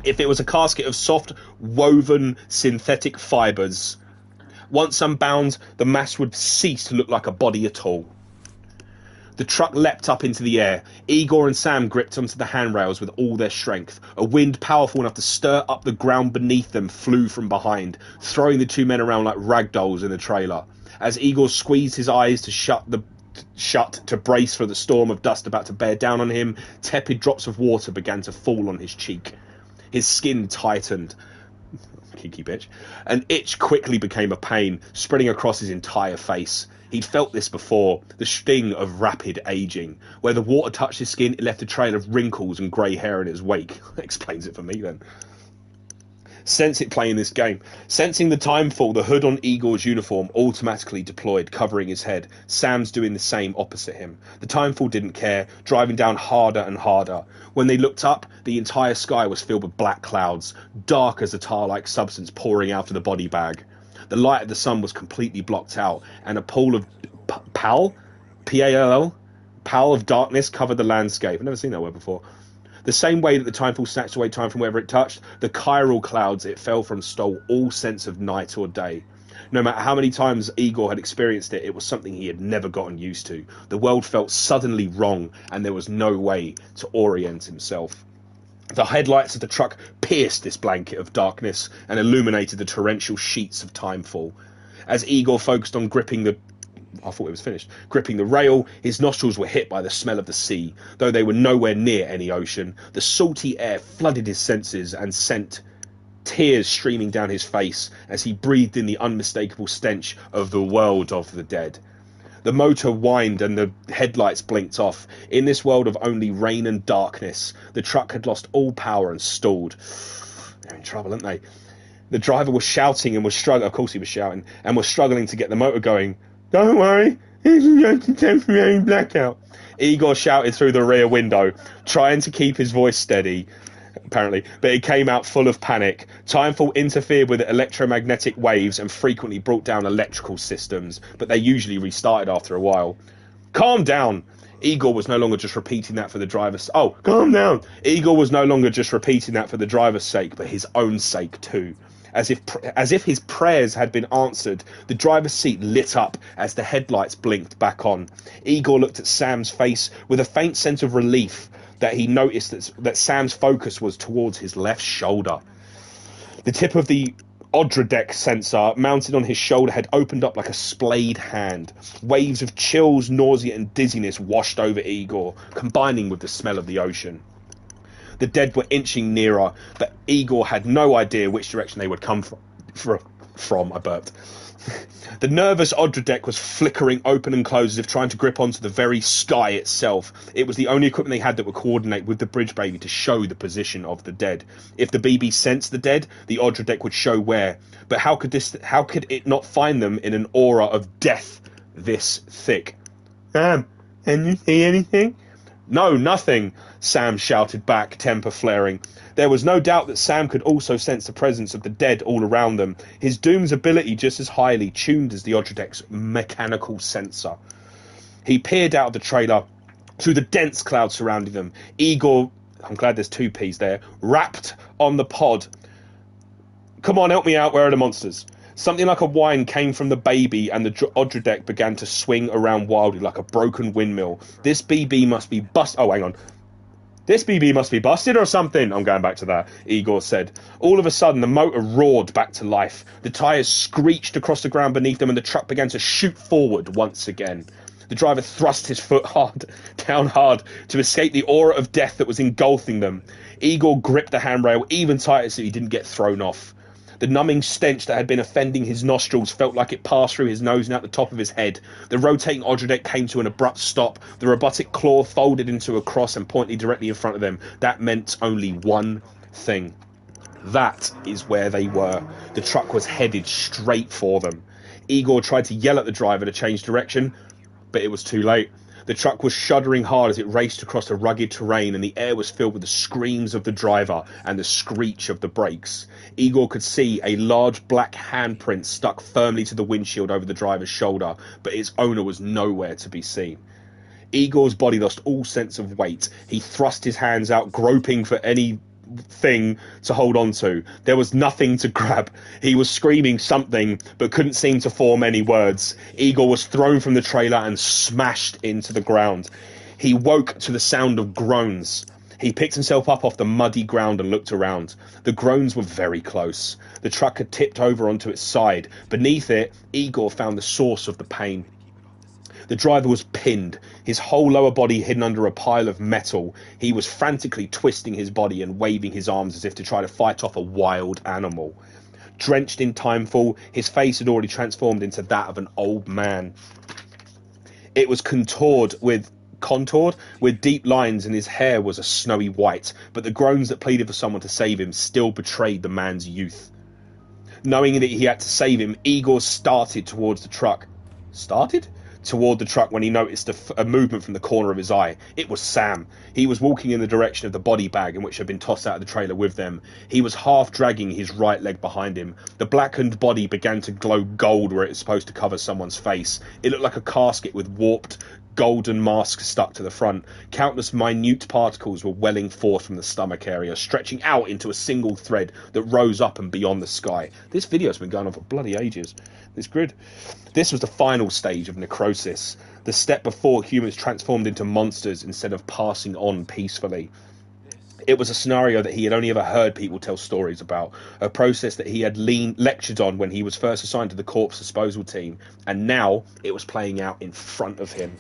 If it was a casket of soft, woven synthetic fibres, once unbound, the mass would cease to look like a body at all. The truck leapt up into the air. Igor and Sam gripped onto the handrails with all their strength. A wind powerful enough to stir up the ground beneath them flew from behind, throwing the two men around like rag dolls in the trailer. As Igor squeezed his eyes to shut to brace for the storm of dust about to bear down on him, tepid drops of water began to fall on his cheek. His skin tightened. Kiki bitch. An itch quickly became a pain, spreading across his entire face. He'd felt this before, the sting of rapid aging. Where the water touched his skin, it left a trail of wrinkles and grey hair in its wake. That explains it for me, then. Sense it playing this game. Sensing the time fall, the hood on Igor's uniform automatically deployed, covering his head. Sam's doing the same opposite him. The timefall didn't care, driving down harder and harder. When they looked up, the entire sky was filled with black clouds, dark as a tar-like substance pouring out of the body bag. The light of the sun was completely blocked out, and a pool of P-A-L-L? Pall of darkness covered the landscape. I've never seen that word before. The same way that the timefall snatched away time from wherever it touched, the chiral clouds it fell from stole all sense of night or day. No matter how many times Igor had experienced it, it was something he had never gotten used to. The world felt suddenly wrong, and there was no way to orient himself. The headlights of the truck pierced this blanket of darkness and illuminated the torrential sheets of timefall. As Igor focused on gripping the rail, his nostrils were hit by the smell of the sea. Though they were nowhere near any ocean, the salty air flooded his senses and sent tears streaming down his face as he breathed in the unmistakable stench of the world of the dead. The motor whined and the headlights blinked off. In this world of only rain and darkness, the truck had lost all power and stalled. They're in trouble, aren't they? The driver was shouting and was struggling. Of course he was shouting, and was struggling to get the motor going. Don't worry, this is just a temporary blackout. Igor shouted through the rear window, trying to keep his voice steady, apparently, but it came out full of panic. Timefall interfered with electromagnetic waves and frequently brought down electrical systems, but they usually restarted after a while. Calm down! Igor was no longer just repeating that for the driver's... Oh, calm down! Igor was no longer just repeating that for the driver's sake, but his own sake too. As if his prayers had been answered, the driver's seat lit up as the headlights blinked back on. Igor looked at Sam's face with a faint sense of relief that he noticed that Sam's focus was towards his left shoulder. The tip of the Odradek sensor mounted on his shoulder had opened up like a splayed hand. Waves of chills, nausea and dizziness washed over Igor, combining with the smell of the ocean. The dead were inching nearer, but Igor had no idea which direction they would come from. I burped. The nervous Odradek was flickering open and closed as if trying to grip onto the very sky itself. It was the only equipment they had that would coordinate with the bridge baby to show the position of the dead. If the BB sensed the dead, the Odradek would show where. But how could it not find them in an aura of death this thick? Can you see anything? No, nothing, Sam shouted back, temper flaring. There was no doubt that Sam could also sense the presence of the dead all around them, his Doom's ability just as highly tuned as the Odradek's mechanical sensor. He peered out of the trailer through the dense cloud surrounding them. Igor, I'm glad there's two P's there, rapped on the pod. Come on, help me out, where are the monsters? Something like a whine came from the baby, and the Odradek began to swing around wildly like a broken windmill. This BB must be Oh, hang on. This BB must be busted or something. I'm going back to that, Igor said. All of a sudden, the motor roared back to life. The tyres screeched across the ground beneath them, and the truck began to shoot forward once again. The driver thrust his foot down hard to escape the aura of death that was engulfing them. Igor gripped the handrail even tighter so he didn't get thrown off. The numbing stench that had been offending his nostrils felt like it passed through his nose and out the top of his head. The rotating Odradek came to an abrupt stop. The robotic claw folded into a cross and pointed directly in front of them. That meant only one thing. That is where they were. The truck was headed straight for them. Igor tried to yell at the driver to change direction, but it was too late. The truck was shuddering hard as it raced across the rugged terrain, and the air was filled with the screams of the driver and the screech of the brakes. Igor could see a large black handprint stuck firmly to the windshield over the driver's shoulder, but its owner was nowhere to be seen. Igor's body lost all sense of weight. He thrust his hands out, groping for anything to hold on to. There was nothing to grab. He was screaming something, but couldn't seem to form any words. Igor was thrown from the trailer and smashed into the ground. He woke to the sound of groans. He picked himself up off the muddy ground and looked around. The groans were very close. The truck had tipped over onto its side. Beneath it, Igor found the source of the pain. The driver was pinned, his whole lower body hidden under a pile of metal. He was frantically twisting his body and waving his arms as if to try to fight off a wild animal. Drenched in timefall, his face had already transformed into that of an old man. It was contoured with deep lines, and his hair was a snowy white, but the groans that pleaded for someone to save him still betrayed the man's youth. Knowing that he had to save him, Igor started towards the truck. Toward the truck when he noticed a movement from the corner of his eye. It was Sam. He was walking in the direction of the body bag in which had been tossed out of the trailer with them. He was half dragging his right leg behind him. The blackened body began to glow gold where it was supposed to cover someone's face. It looked like a casket with warped golden mask stuck to the front. Countless minute particles were welling forth from the stomach area, stretching out into a single thread that rose up and beyond the sky. This video's been going on for bloody ages. It's good. This was the final stage of necrosis, the step before humans transformed into monsters instead of passing on peacefully. It was a scenario that he had only ever heard people tell stories about, a process that he had lectured on when he was first assigned to the corpse disposal team, and now it was playing out in front of him.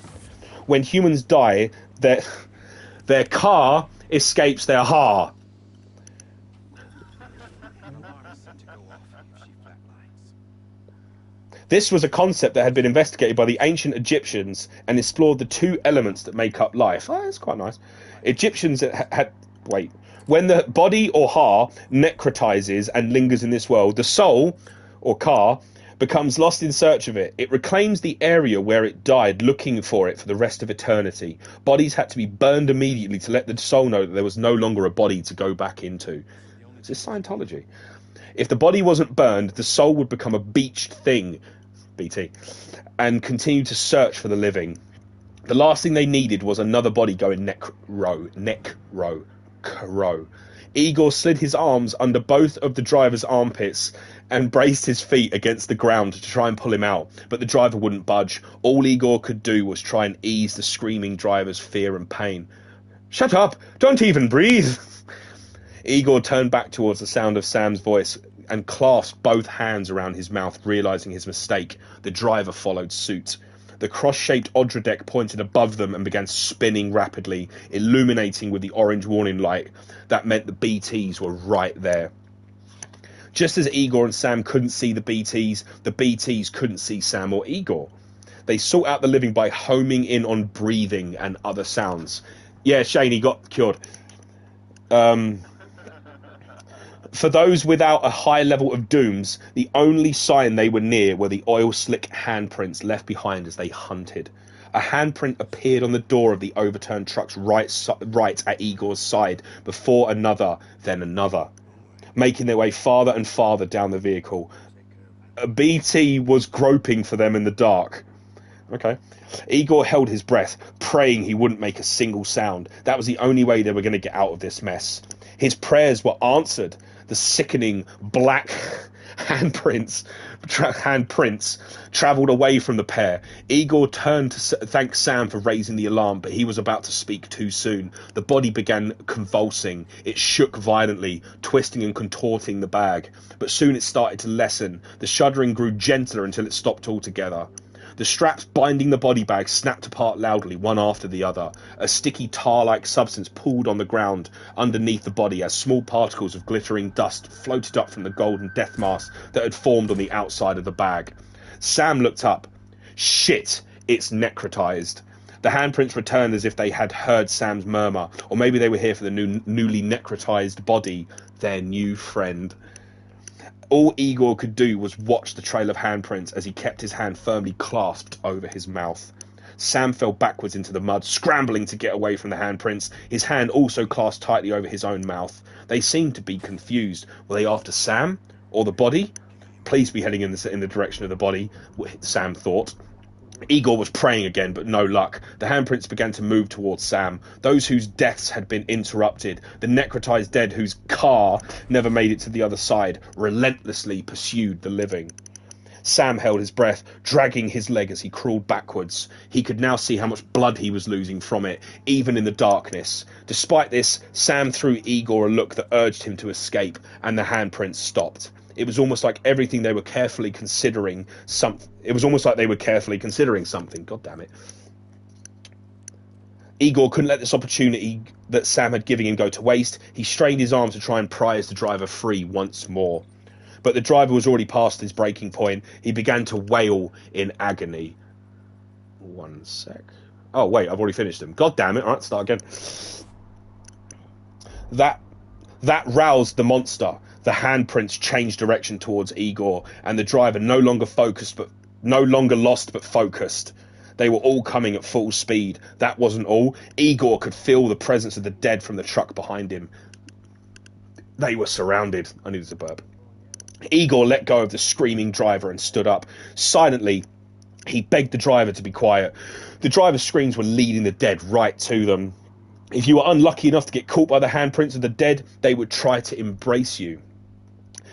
When humans die, their car escapes their heart. This was a concept that had been investigated by the ancient Egyptians and explored the two elements that make up life. Oh, that's quite nice. Egyptians when the body or ha necrotizes and lingers in this world, the soul, or ka, becomes lost in search of it. It reclaims the area where it died, looking for it for the rest of eternity. Bodies had to be burned immediately to let the soul know that there was no longer a body to go back into. Is this Scientology? If the body wasn't burned, the soul would become a beached thing, BT, and continue to search for the living. The last thing they needed was another body going necro. Igor slid his arms under both of the driver's armpits and braced his feet against the ground to try and pull him out, but the driver wouldn't budge. All Igor could do was try and ease the screaming driver's fear and pain. Shut up! Don't even breathe! Igor turned back towards the sound of Sam's voice and clasped both hands around his mouth, realizing his mistake. The driver followed suit. The cross-shaped Odradek pointed above them and began spinning rapidly, illuminating with the orange warning light. That meant the BTs were right there. Just as Igor and Sam couldn't see the BTs couldn't see Sam or Igor. They sought out the living by homing in on breathing and other sounds. Yeah, Shane, he got cured. For those without a high level of dooms, the only sign they were near were the oil-slick handprints left behind as they hunted. A handprint appeared on the door of the overturned truck's right at Igor's side, before another, then another, making their way farther and farther down the vehicle. A BT was groping for them in the dark. Okay. Igor held his breath, praying he wouldn't make a single sound. That was the only way they were going to get out of this mess. His prayers were answered. The sickening black handprints travelled away from the pair. Igor turned to thank Sam for raising the alarm, but he was about to speak too soon. The body began convulsing. It shook violently, twisting and contorting the bag. But soon it started to lessen. The shuddering grew gentler until it stopped altogether. The straps binding the body bag snapped apart loudly, one after the other. A sticky tar-like substance pooled on the ground underneath the body as small particles of glittering dust floated up from the golden death mask that had formed on the outside of the bag. Sam looked up. Shit, it's necrotized. The handprints returned as if they had heard Sam's murmur, or maybe they were here for the newly necrotized body, their new friend. All Igor could do was watch the trail of handprints as he kept his hand firmly clasped over his mouth. Sam fell backwards into the mud, scrambling to get away from the handprints, his hand also clasped tightly over his own mouth. They seemed to be confused. Were they after Sam? Or the body? Please be heading in the direction of the body, Sam thought. Igor was praying again, but no luck. The handprints began to move towards Sam, those whose deaths had been interrupted, the necrotized dead whose car never made it to the other side, relentlessly pursued the living. Sam held his breath, dragging his leg as he crawled backwards. He could now see how much blood he was losing from it, even in the darkness. Despite this, Sam threw Igor a look that urged him to escape, and the handprints stopped. It was almost like everything they were carefully considering something. It was almost like they were carefully considering something. God damn it. Igor couldn't let this opportunity that Sam had given him go to waste. He strained his arms to try and prise the driver free once more. But the driver was already past his breaking point. He began to wail in agony. One sec. Oh, wait, I've already finished them. God damn it. All right, start again. That roused the monster. The handprints changed direction towards Igor, and the driver no longer lost but focused. They were all coming at full speed. That wasn't all. Igor could feel the presence of the dead from the truck behind him. They were surrounded. I needed to burp. Igor let go of the screaming driver and stood up. Silently, he begged the driver to be quiet. The driver's screams were leading the dead right to them. If you were unlucky enough to get caught by the handprints of the dead, they would try to embrace you.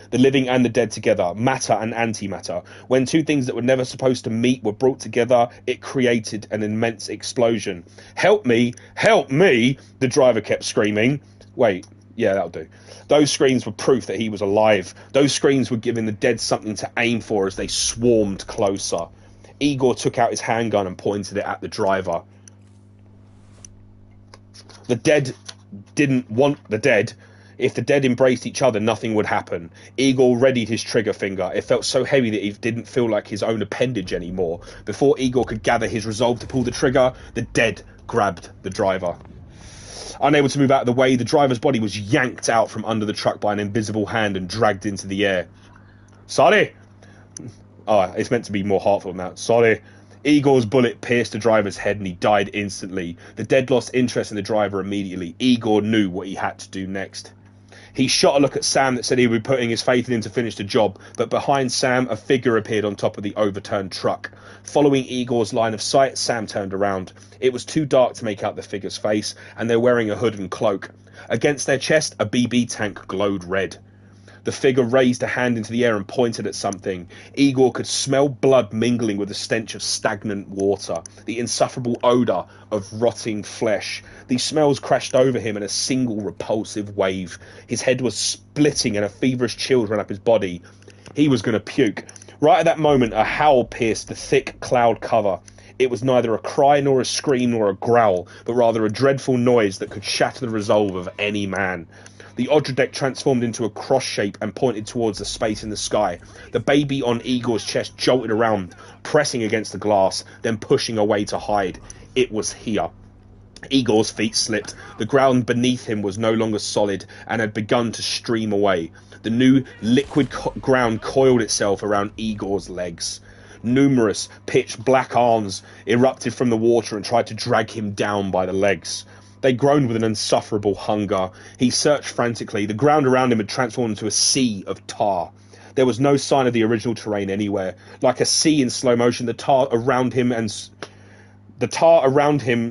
The living and the dead together, matter and antimatter. When two things that were never supposed to meet were brought together, it created an immense explosion. Help me, the driver kept screaming. Wait, yeah, that'll do. Those screams were proof that he was alive. Those screams were giving the dead something to aim for as they swarmed closer. Igor took out his handgun and pointed it at the driver. The dead didn't want the dead. If the dead embraced each other, nothing would happen. Igor readied his trigger finger. It felt so heavy that he didn't feel like his own appendage anymore. Before Igor could gather his resolve to pull the trigger, the dead grabbed the driver. Unable to move out of the way, the driver's body was yanked out from under the truck by an invisible hand and dragged into the air. Sorry. Oh, it's meant to be more heartfelt than that. Sorry. Igor's bullet pierced the driver's head and he died instantly. The dead lost interest in the driver immediately. Igor knew what he had to do next. He shot a look at Sam that said he would be putting his faith in him to finish the job, but behind Sam, a figure appeared on top of the overturned truck. Following Igor's line of sight, Sam turned around. It was too dark to make out the figure's face, and they were wearing a hood and cloak. Against their chest, a BB tank glowed red. The figure raised a hand into the air and pointed at something. Igor could smell blood mingling with the stench of stagnant water, the insufferable odour of rotting flesh. These smells crashed over him in a single repulsive wave. His head was splitting and a feverish chill ran up his body. He was going to puke. Right at that moment, a howl pierced the thick cloud cover. It was neither a cry nor a scream nor a growl, but rather a dreadful noise that could shatter the resolve of any man. The Odradek transformed into a cross shape and pointed towards the space in the sky. The baby on Igor's chest jolted around, pressing against the glass, then pushing away to hide. It was here. Igor's feet slipped. The ground beneath him was no longer solid and had begun to stream away. The new liquid ground coiled itself around Igor's legs. Numerous pitch black arms erupted from the water and tried to drag him down by the legs. They groaned with an insufferable hunger. He searched frantically. The ground around him had transformed into a sea of tar. There was no sign of the original terrain anywhere. Like a sea in slow motion, the tar around him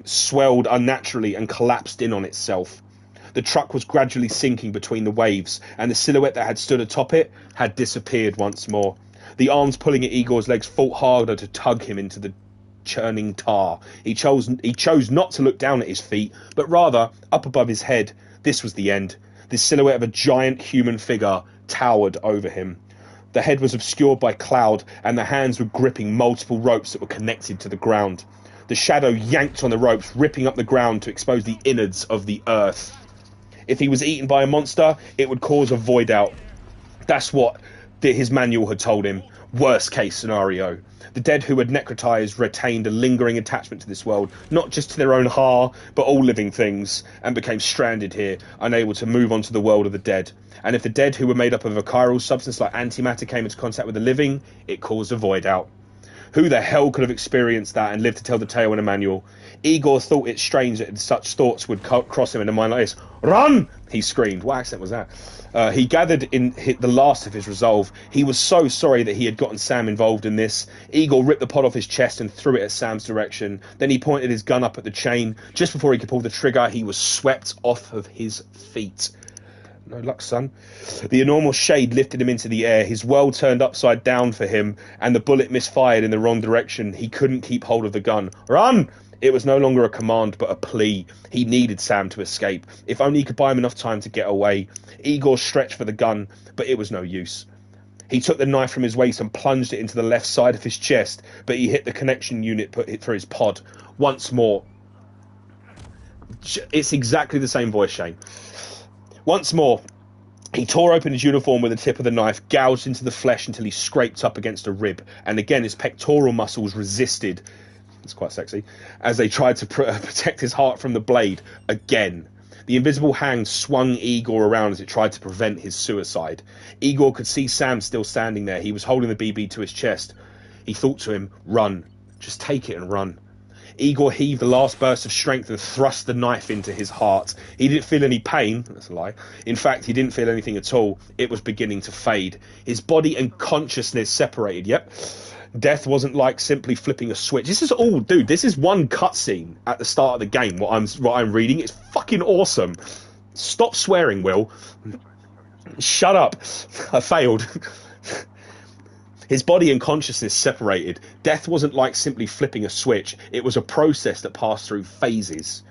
swelled unnaturally and collapsed in on itself. The truck was gradually sinking between the waves, and the silhouette that had stood atop it had disappeared once more. The arms pulling at Igor's legs fought harder to tug him into the churning tar. He chose not to look down at his feet, but rather up above his head. This was the end. The silhouette of a giant human figure towered over him. The head was obscured by cloud, and the hands were gripping multiple ropes that were connected to the ground. The shadow yanked on the ropes, ripping up the ground to expose the innards of the earth. If he was eaten by a monster, it would cause a void out. That's what his manual had told him. Worst case scenario. The dead who had necrotized retained a lingering attachment to this world, not just to their own but all living things, and became stranded here, unable to move on to the world of the dead. And if the dead who were made up of a chiral substance like antimatter came into contact with the living, it caused a void out. Who the hell could have experienced that and lived to tell the tale in a manual? Igor thought it strange that such thoughts would cross him in a mind like this. Run! He screamed. What accent was that? He gathered in the last of his resolve. He was so sorry that he had gotten Sam involved in this. Igor ripped the pot off his chest and threw it at Sam's direction. Then he pointed his gun up at the chain. Just before he could pull the trigger, he was swept off of his feet. No luck, son. The enormous shade lifted him into the air. His world turned upside down for him, and the bullet misfired in the wrong direction. He couldn't keep hold of the gun. Run! It was no longer a command, but a plea. He needed Sam to escape. If only he could buy him enough time to get away. Igor stretched for the gun, but it was no use. He took the knife from his waist and plunged it into the left side of his chest, but he hit the connection unit put it through his pod. Once more. It's exactly the same voice, Shane. Once more, he tore open his uniform with the tip of the knife, gouged into the flesh until he scraped up against a rib, and again his pectoral muscles resisted. It's quite sexy. As they tried to protect his heart from the blade. Again. The invisible hand swung Igor around as it tried to prevent his suicide. Igor could see Sam still standing there. He was holding the BB to his chest. He thought to him, run. Just take it and run. Igor heaved the last burst of strength and thrust the knife into his heart. He didn't feel any pain. That's a lie. In fact, he didn't feel anything at all. It was beginning to fade. His body and consciousness separated. Yep. Death wasn't like simply flipping a switch. This is all, dude, this is one cutscene at the start of the game, what I'm reading. It's fucking awesome. Stop swearing, Will. Shut up. I failed. His body and consciousness separated. Death wasn't like simply flipping a switch. It was a process that passed through phases.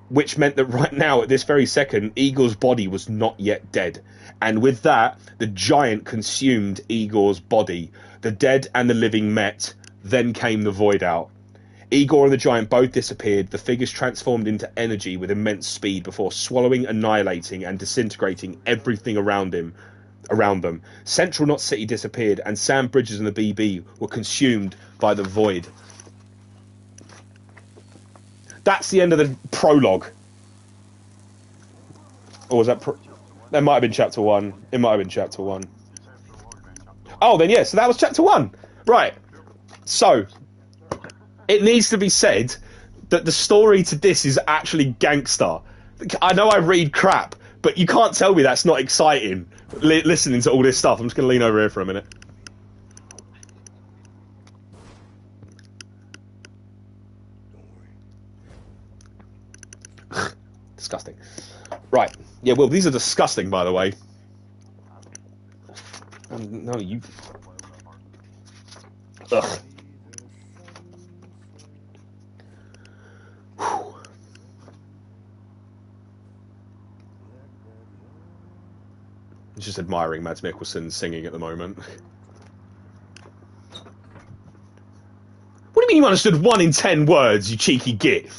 Which meant that right now, at this very second, Igor's body was not yet dead. And with that, the giant consumed Igor's body. The dead and the living met. Then came the void out. Igor and the giant both disappeared. The figures transformed into energy with immense speed before swallowing, annihilating, and disintegrating everything around them. Central Knot City disappeared, and Sam Bridges and the BB were consumed by the void. That's the end of the prologue. Or was that... That might have been chapter 1. It might have been chapter 1. Oh, then yeah, so that was chapter 1. Right. So, it needs to be said that the story to this is actually gangster. I know I read crap, but you can't tell me that's not exciting, listening to all this stuff. I'm just going to lean over here for a minute. Disgusting. Right. Yeah, well, these are disgusting, by the way. No, you... Ugh. Whew. I'm just admiring Mads Mikkelsen singing at the moment. What do you mean you understood 1 in 10 words, you cheeky git?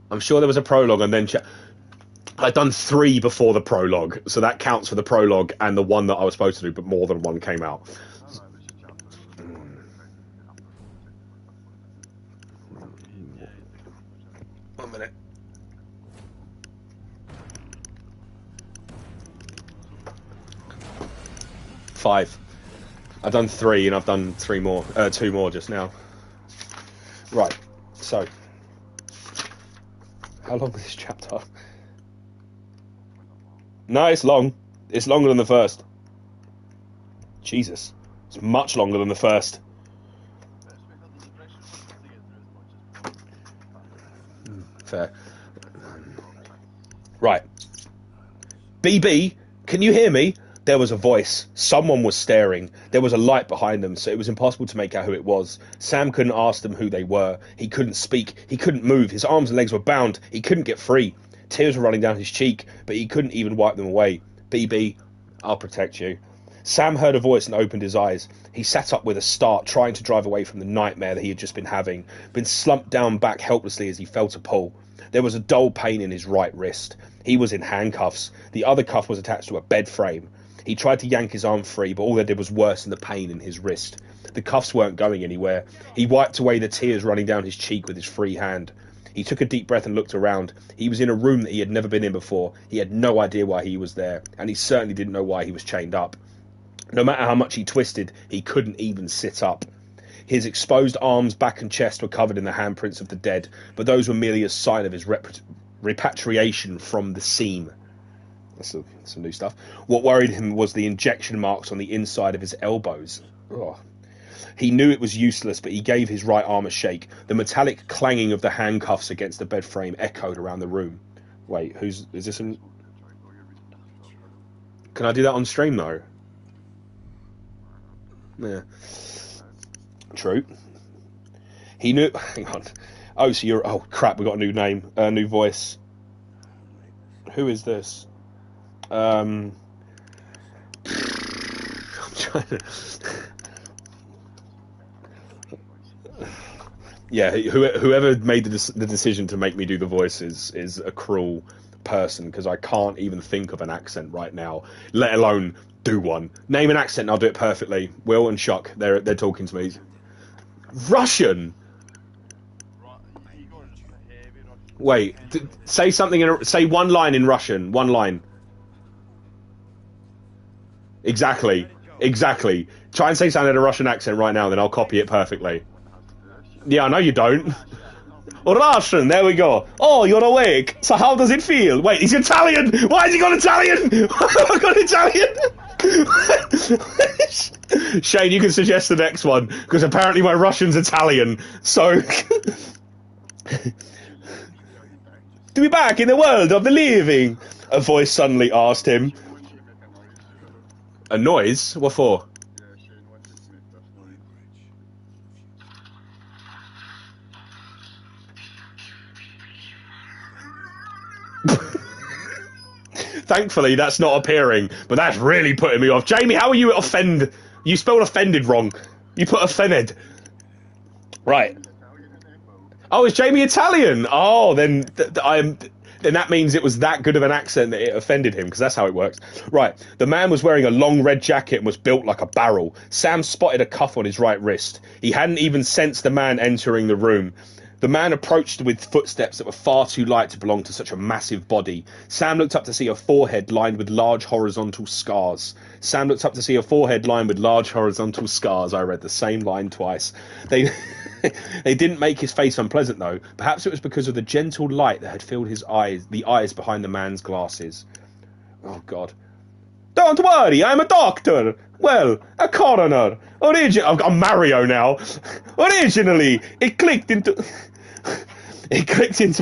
I'm sure there was a prologue and then... I'd done 3 before the prologue, so that counts for the prologue and the one that I was supposed to do, but more than 1 came out. 1 minute. Five. I've done 3 and I've done 3 more, 2 more just now. Right, so... How long is this chapter? No, it's long. It's longer than the first. Jesus. It's much longer than the first. Fair. Right. BB, can you hear me? There was a voice. Someone was staring. There was a light behind them, so it was impossible to make out who it was. Sam couldn't ask them who they were. He couldn't speak. He couldn't move. His arms and legs were bound. He couldn't get free. Tears were running down his cheek, but he couldn't even wipe them away. BB, I'll protect you. Sam heard a voice and opened his eyes. He sat up with a start, trying to drive away from the nightmare that he had just been having, been slumped down back helplessly as he felt a pull. There was a dull pain in his right wrist. He was in handcuffs. The other cuff was attached to a bed frame. He tried to yank his arm free, but all that did was worsen the pain in his wrist. The cuffs weren't going anywhere. He wiped away the tears running down his cheek with his free hand. He took a deep breath and looked around. He was in a room that he had never been in before. He had no idea why he was there, and he certainly didn't know why he was chained up. No matter how much he twisted, he couldn't even sit up. His exposed arms, back and chest were covered in the handprints of the dead, but those were merely a sign of his repatriation from the scene. That's some new stuff. What worried him was the injection marks on the inside of his elbows. Oh. He knew it was useless, but he gave his right arm a shake. The metallic clanging of the handcuffs against the bed frame echoed around the room. Wait, is this in... Can I do that on stream, though? Yeah. True. He knew... Hang on. Oh, so you're... Oh, crap, we got a new name. New voice. Who is this? I'm trying to... Yeah, whoever made the decision to make me do the voices is a cruel person, because I can't even think of an accent right now, let alone do one. Name an accent and I'll do it perfectly. Will and Chuck, they're talking to me. Russian? Wait, say something say one line in Russian. One line. Exactly. Try and say something in a Russian accent right now, then I'll copy it perfectly. Yeah, I know you don't. Russian, there we go. Oh, you're awake. So how does it feel? Wait, he's Italian! Why has he got Italian? Why have I got Italian? Shane, you can suggest the next one, because apparently my Russian's Italian, so... To be back in the world of the living, a voice suddenly asked him. A noise? What for? Thankfully, that's not appearing, but that's really putting me off. Jamie, how are you offend? You spelled offended wrong. You put offended. Right. Oh, is Jamie Italian? Oh, then that means it was that good of an accent that it offended him, because that's how it works. Right. The man was wearing a long red jacket and was built like a barrel. Sam spotted a cuff on his right wrist. He hadn't even sensed the man entering the room. The man approached with footsteps that were far too light to belong to such a massive body. Sam looked up to see a forehead lined with large horizontal scars. I read the same line twice. They didn't make his face unpleasant, though. Perhaps it was because of the gentle light that had filled his eyes, the eyes behind the man's glasses. Oh, God. Don't worry, I'm a doctor. Well, a coroner. I'm Mario now. Originally, it clicked into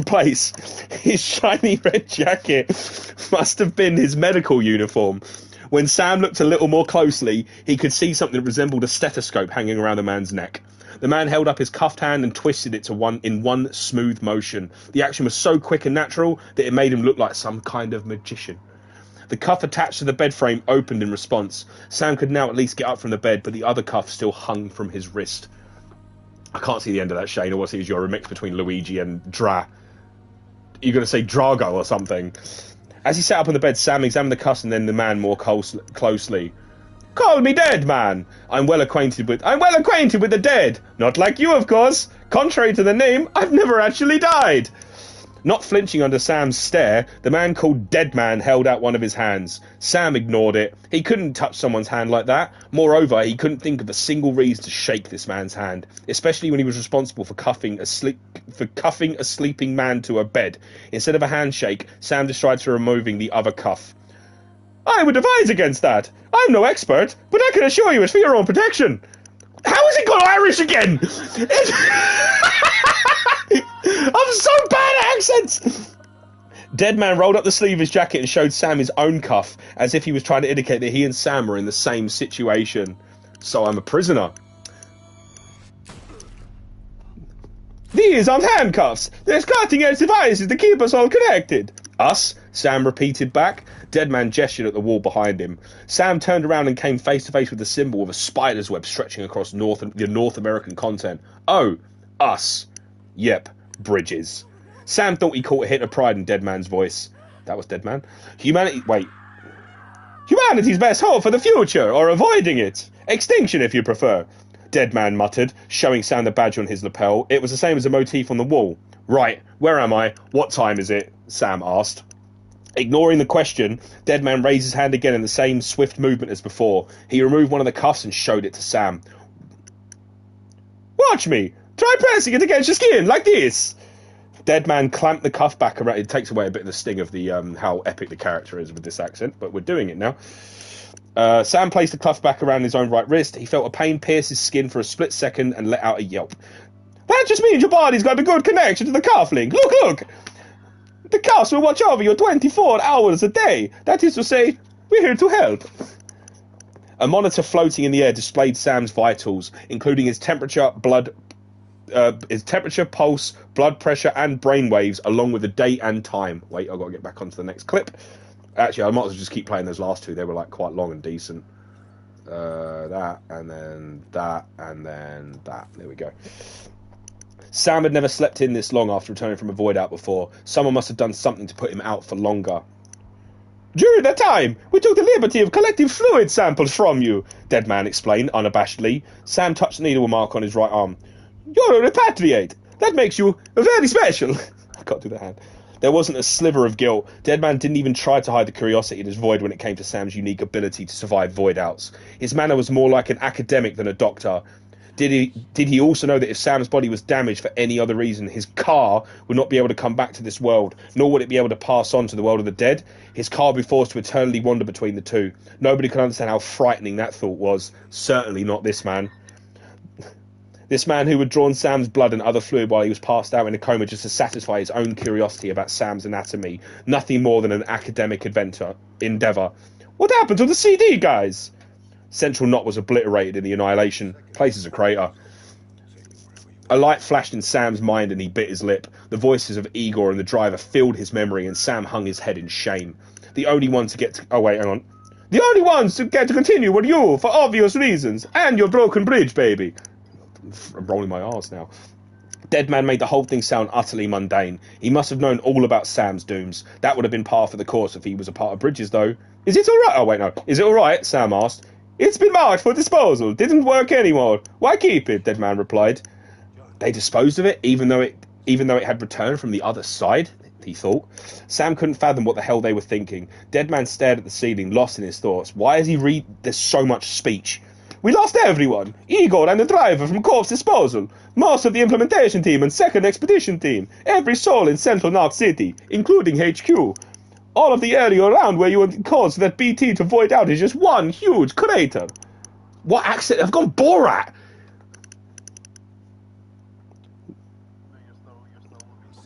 place. His shiny red jacket must have been his medical uniform. When Sam looked a little more closely, he could see something that resembled a stethoscope hanging around the man's neck. The man held up his cuffed hand and twisted it in one smooth motion. The action was so quick and natural that it made him look like some kind of magician. The cuff attached to the bed frame opened in response. Sam could now at least get up from the bed, but the other cuff still hung from his wrist. I can't see the end of that, Shane. Or what's it? You're a mix between Luigi and You're going to say Drago or something. As he sat up on the bed, Sam examined the cuffs and then the man more closely. Call me dead, man. I'm well acquainted with the dead. Not like you, of course. Contrary to the name, I've never actually died. Not flinching under Sam's stare, the man called Dead Man held out one of his hands. Sam ignored it. He couldn't touch someone's hand like that. Moreover, he couldn't think of a single reason to shake this man's hand, especially when he was responsible for cuffing a sleeping man to a bed. Instead of a handshake, Sam decided to removing the other cuff. I would advise against that. I'm no expert, but I can assure you it's for your own protection. How has it gone Irish again? I'm so bad at accents! Dead Man rolled up the sleeve of his jacket and showed Sam his own cuff, as if he was trying to indicate that he and Sam were in the same situation. So I'm a prisoner. These aren't handcuffs. There's cutting-edge devices to keep us all connected. Us? Sam repeated back. Dead Man gestured at the wall behind him. Sam turned around and came face to face with the symbol of a spider's web stretching across the North American continent. Oh, us. Yep, bridges. Sam thought he caught a hint of pride in Dead Man's voice. That was Dead Man. Humanity's best hope for the future, or avoiding it. Extinction, if you prefer. Dead Man muttered, showing Sam the badge on his lapel. It was the same as the motif on the wall. Right, where am I? What time is it? Sam asked. Ignoring the question, Dead Man raised his hand again in the same swift movement as before. He removed one of the cuffs and showed it to Sam. Watch me! Try pressing it against your skin, like this! Dead Man clamped the cuff back around. It takes away a bit of the sting of the how epic the character is with this accent, but we're doing it now. Sam placed the cuff back around his own right wrist. He felt a pain pierce his skin for a split second and let out a yelp. That just means your body's got a good connection to the cuff link. Look, look! The cuffs will watch over you 24 hours a day. That is to say, we're here to help. A monitor floating in the air displayed Sam's vitals, including his temperature, pulse, blood pressure, and brainwaves, along with the date and time. Wait, I've got to get back onto the next clip. Actually, I might as well just keep playing those last two. They were like quite long and decent. That, and then that, and then that. There we go. Sam had never slept in this long after returning from a void out before. Someone must have done something to put him out for longer. During that time, we took the liberty of collecting fluid samples from you, Deadman explained unabashedly. Sam touched the needle mark on his right arm. You're a repatriate. That makes you very special. I can't do the hand. There wasn't a sliver of guilt. Deadman didn't even try to hide the curiosity in his void when it came to Sam's unique ability to survive void outs. His manner was more like an academic than a doctor. Did he also know that if Sam's body was damaged for any other reason, his car would not be able to come back to this world, nor would it be able to pass on to the world of the dead? His car would be forced to eternally wander between the two. Nobody could understand how frightening that thought was. Certainly not this man. This man who had drawn Sam's blood and other fluid while he was passed out in a coma just to satisfy his own curiosity about Sam's anatomy. Nothing more than an academic endeavour. What happened to the CD, guys? Central Knot was obliterated in the annihilation. Place is a crater. A light flashed in Sam's mind and he bit his lip. The voices of Igor and the driver filled his memory and Sam hung his head in shame. The only one to get to... Oh, wait, hang on. The only ones to get to continue were you, for obvious reasons. And your broken bridge, baby. I'm rolling my R's now. Deadman made the whole thing sound utterly mundane. He must have known all about Sam's dooms. That would have been par for the course if he was a part of Bridges, though. Is it alright? Oh, wait, no. Is it alright? Sam asked. It's been marked for disposal. Didn't work anymore. Why keep it? Deadman replied. They disposed of it, even though it had returned from the other side, he thought. Sam couldn't fathom what the hell they were thinking. Deadman stared at the ceiling, lost in his thoughts. Why does he read there's so much speech? We lost everyone. Igor and the driver from Corpse Disposal. Most of the implementation team and second expedition team. Every soul in Central Knot City, including HQ. All of the area around where you caused that BT to void out is just one huge crater. What accent? I've gone Borat.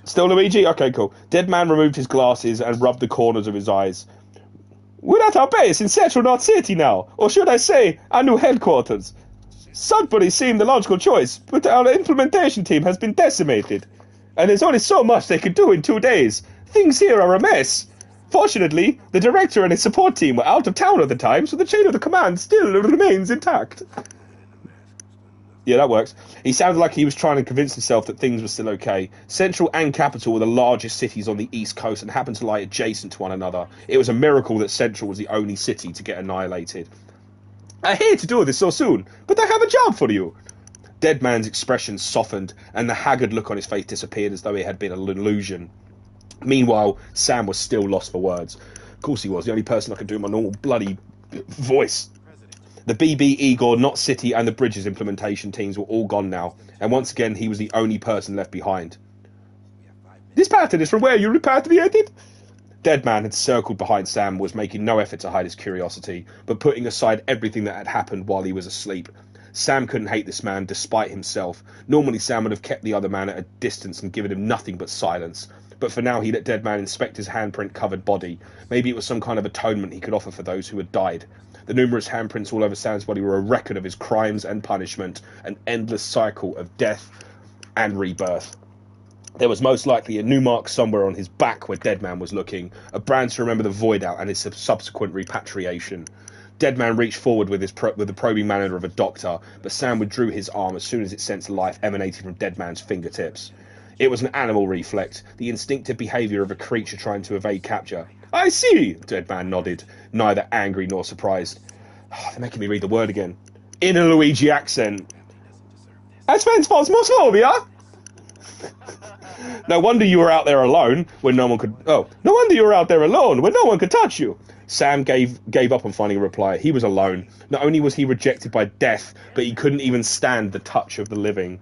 Still Luigi? Okay, cool. Deadman removed his glasses and rubbed the corners of his eyes. We're at our base in Central Knot City now, or should I say, our new headquarters. Sudbury seemed the logical choice, but our implementation team has been decimated. And there's only so much they could do in 2 days. Things here are a mess. Fortunately, the director and his support team were out of town at the time, so the chain of the command still remains intact. Yeah, that works. He sounded like he was trying to convince himself that things were still okay. Central and Capital were the largest cities on the East Coast and happened to lie adjacent to one another. It was a miracle that Central was the only city to get annihilated. I hate to do this so soon, but I have a job for you. Deadman's expression softened, and the haggard look on his face disappeared as though it had been an illusion. Meanwhile, Sam was still lost for words. Of course he was, the only person I could do my normal bloody voice. The BB, Igor, Knot City and the Bridges implementation teams were all gone now, and once again he was the only person left behind. This pattern is from where you repatriated? Deadman had circled behind Sam and was making no effort to hide his curiosity, but putting aside everything that had happened while he was asleep. Sam couldn't hate this man despite himself. Normally Sam would have kept the other man at a distance and given him nothing but silence. But for now he let Deadman inspect his handprint-covered body. Maybe it was some kind of atonement he could offer for those who had died. The numerous handprints all over Sam's body were a record of his crimes and punishment, an endless cycle of death and rebirth. There was most likely a new mark somewhere on his back where Deadman was looking, a brand to remember the void out and his subsequent repatriation. Deadman reached forward with the probing manner of a doctor, but Sam withdrew his arm as soon as it sensed life emanating from Deadman's fingertips. It was an animal reflex, the instinctive behaviour of a creature trying to evade capture. I see, Deadman nodded, neither angry nor surprised. Oh, they're making me read the word again. In a Luigi accent. I spent phosmophobia? No wonder you were out there alone when no one could... Oh, no wonder you were out there alone when no one could touch you. Sam gave up on finding a reply. He was alone. Not only was he rejected by death, but he couldn't even stand the touch of the living.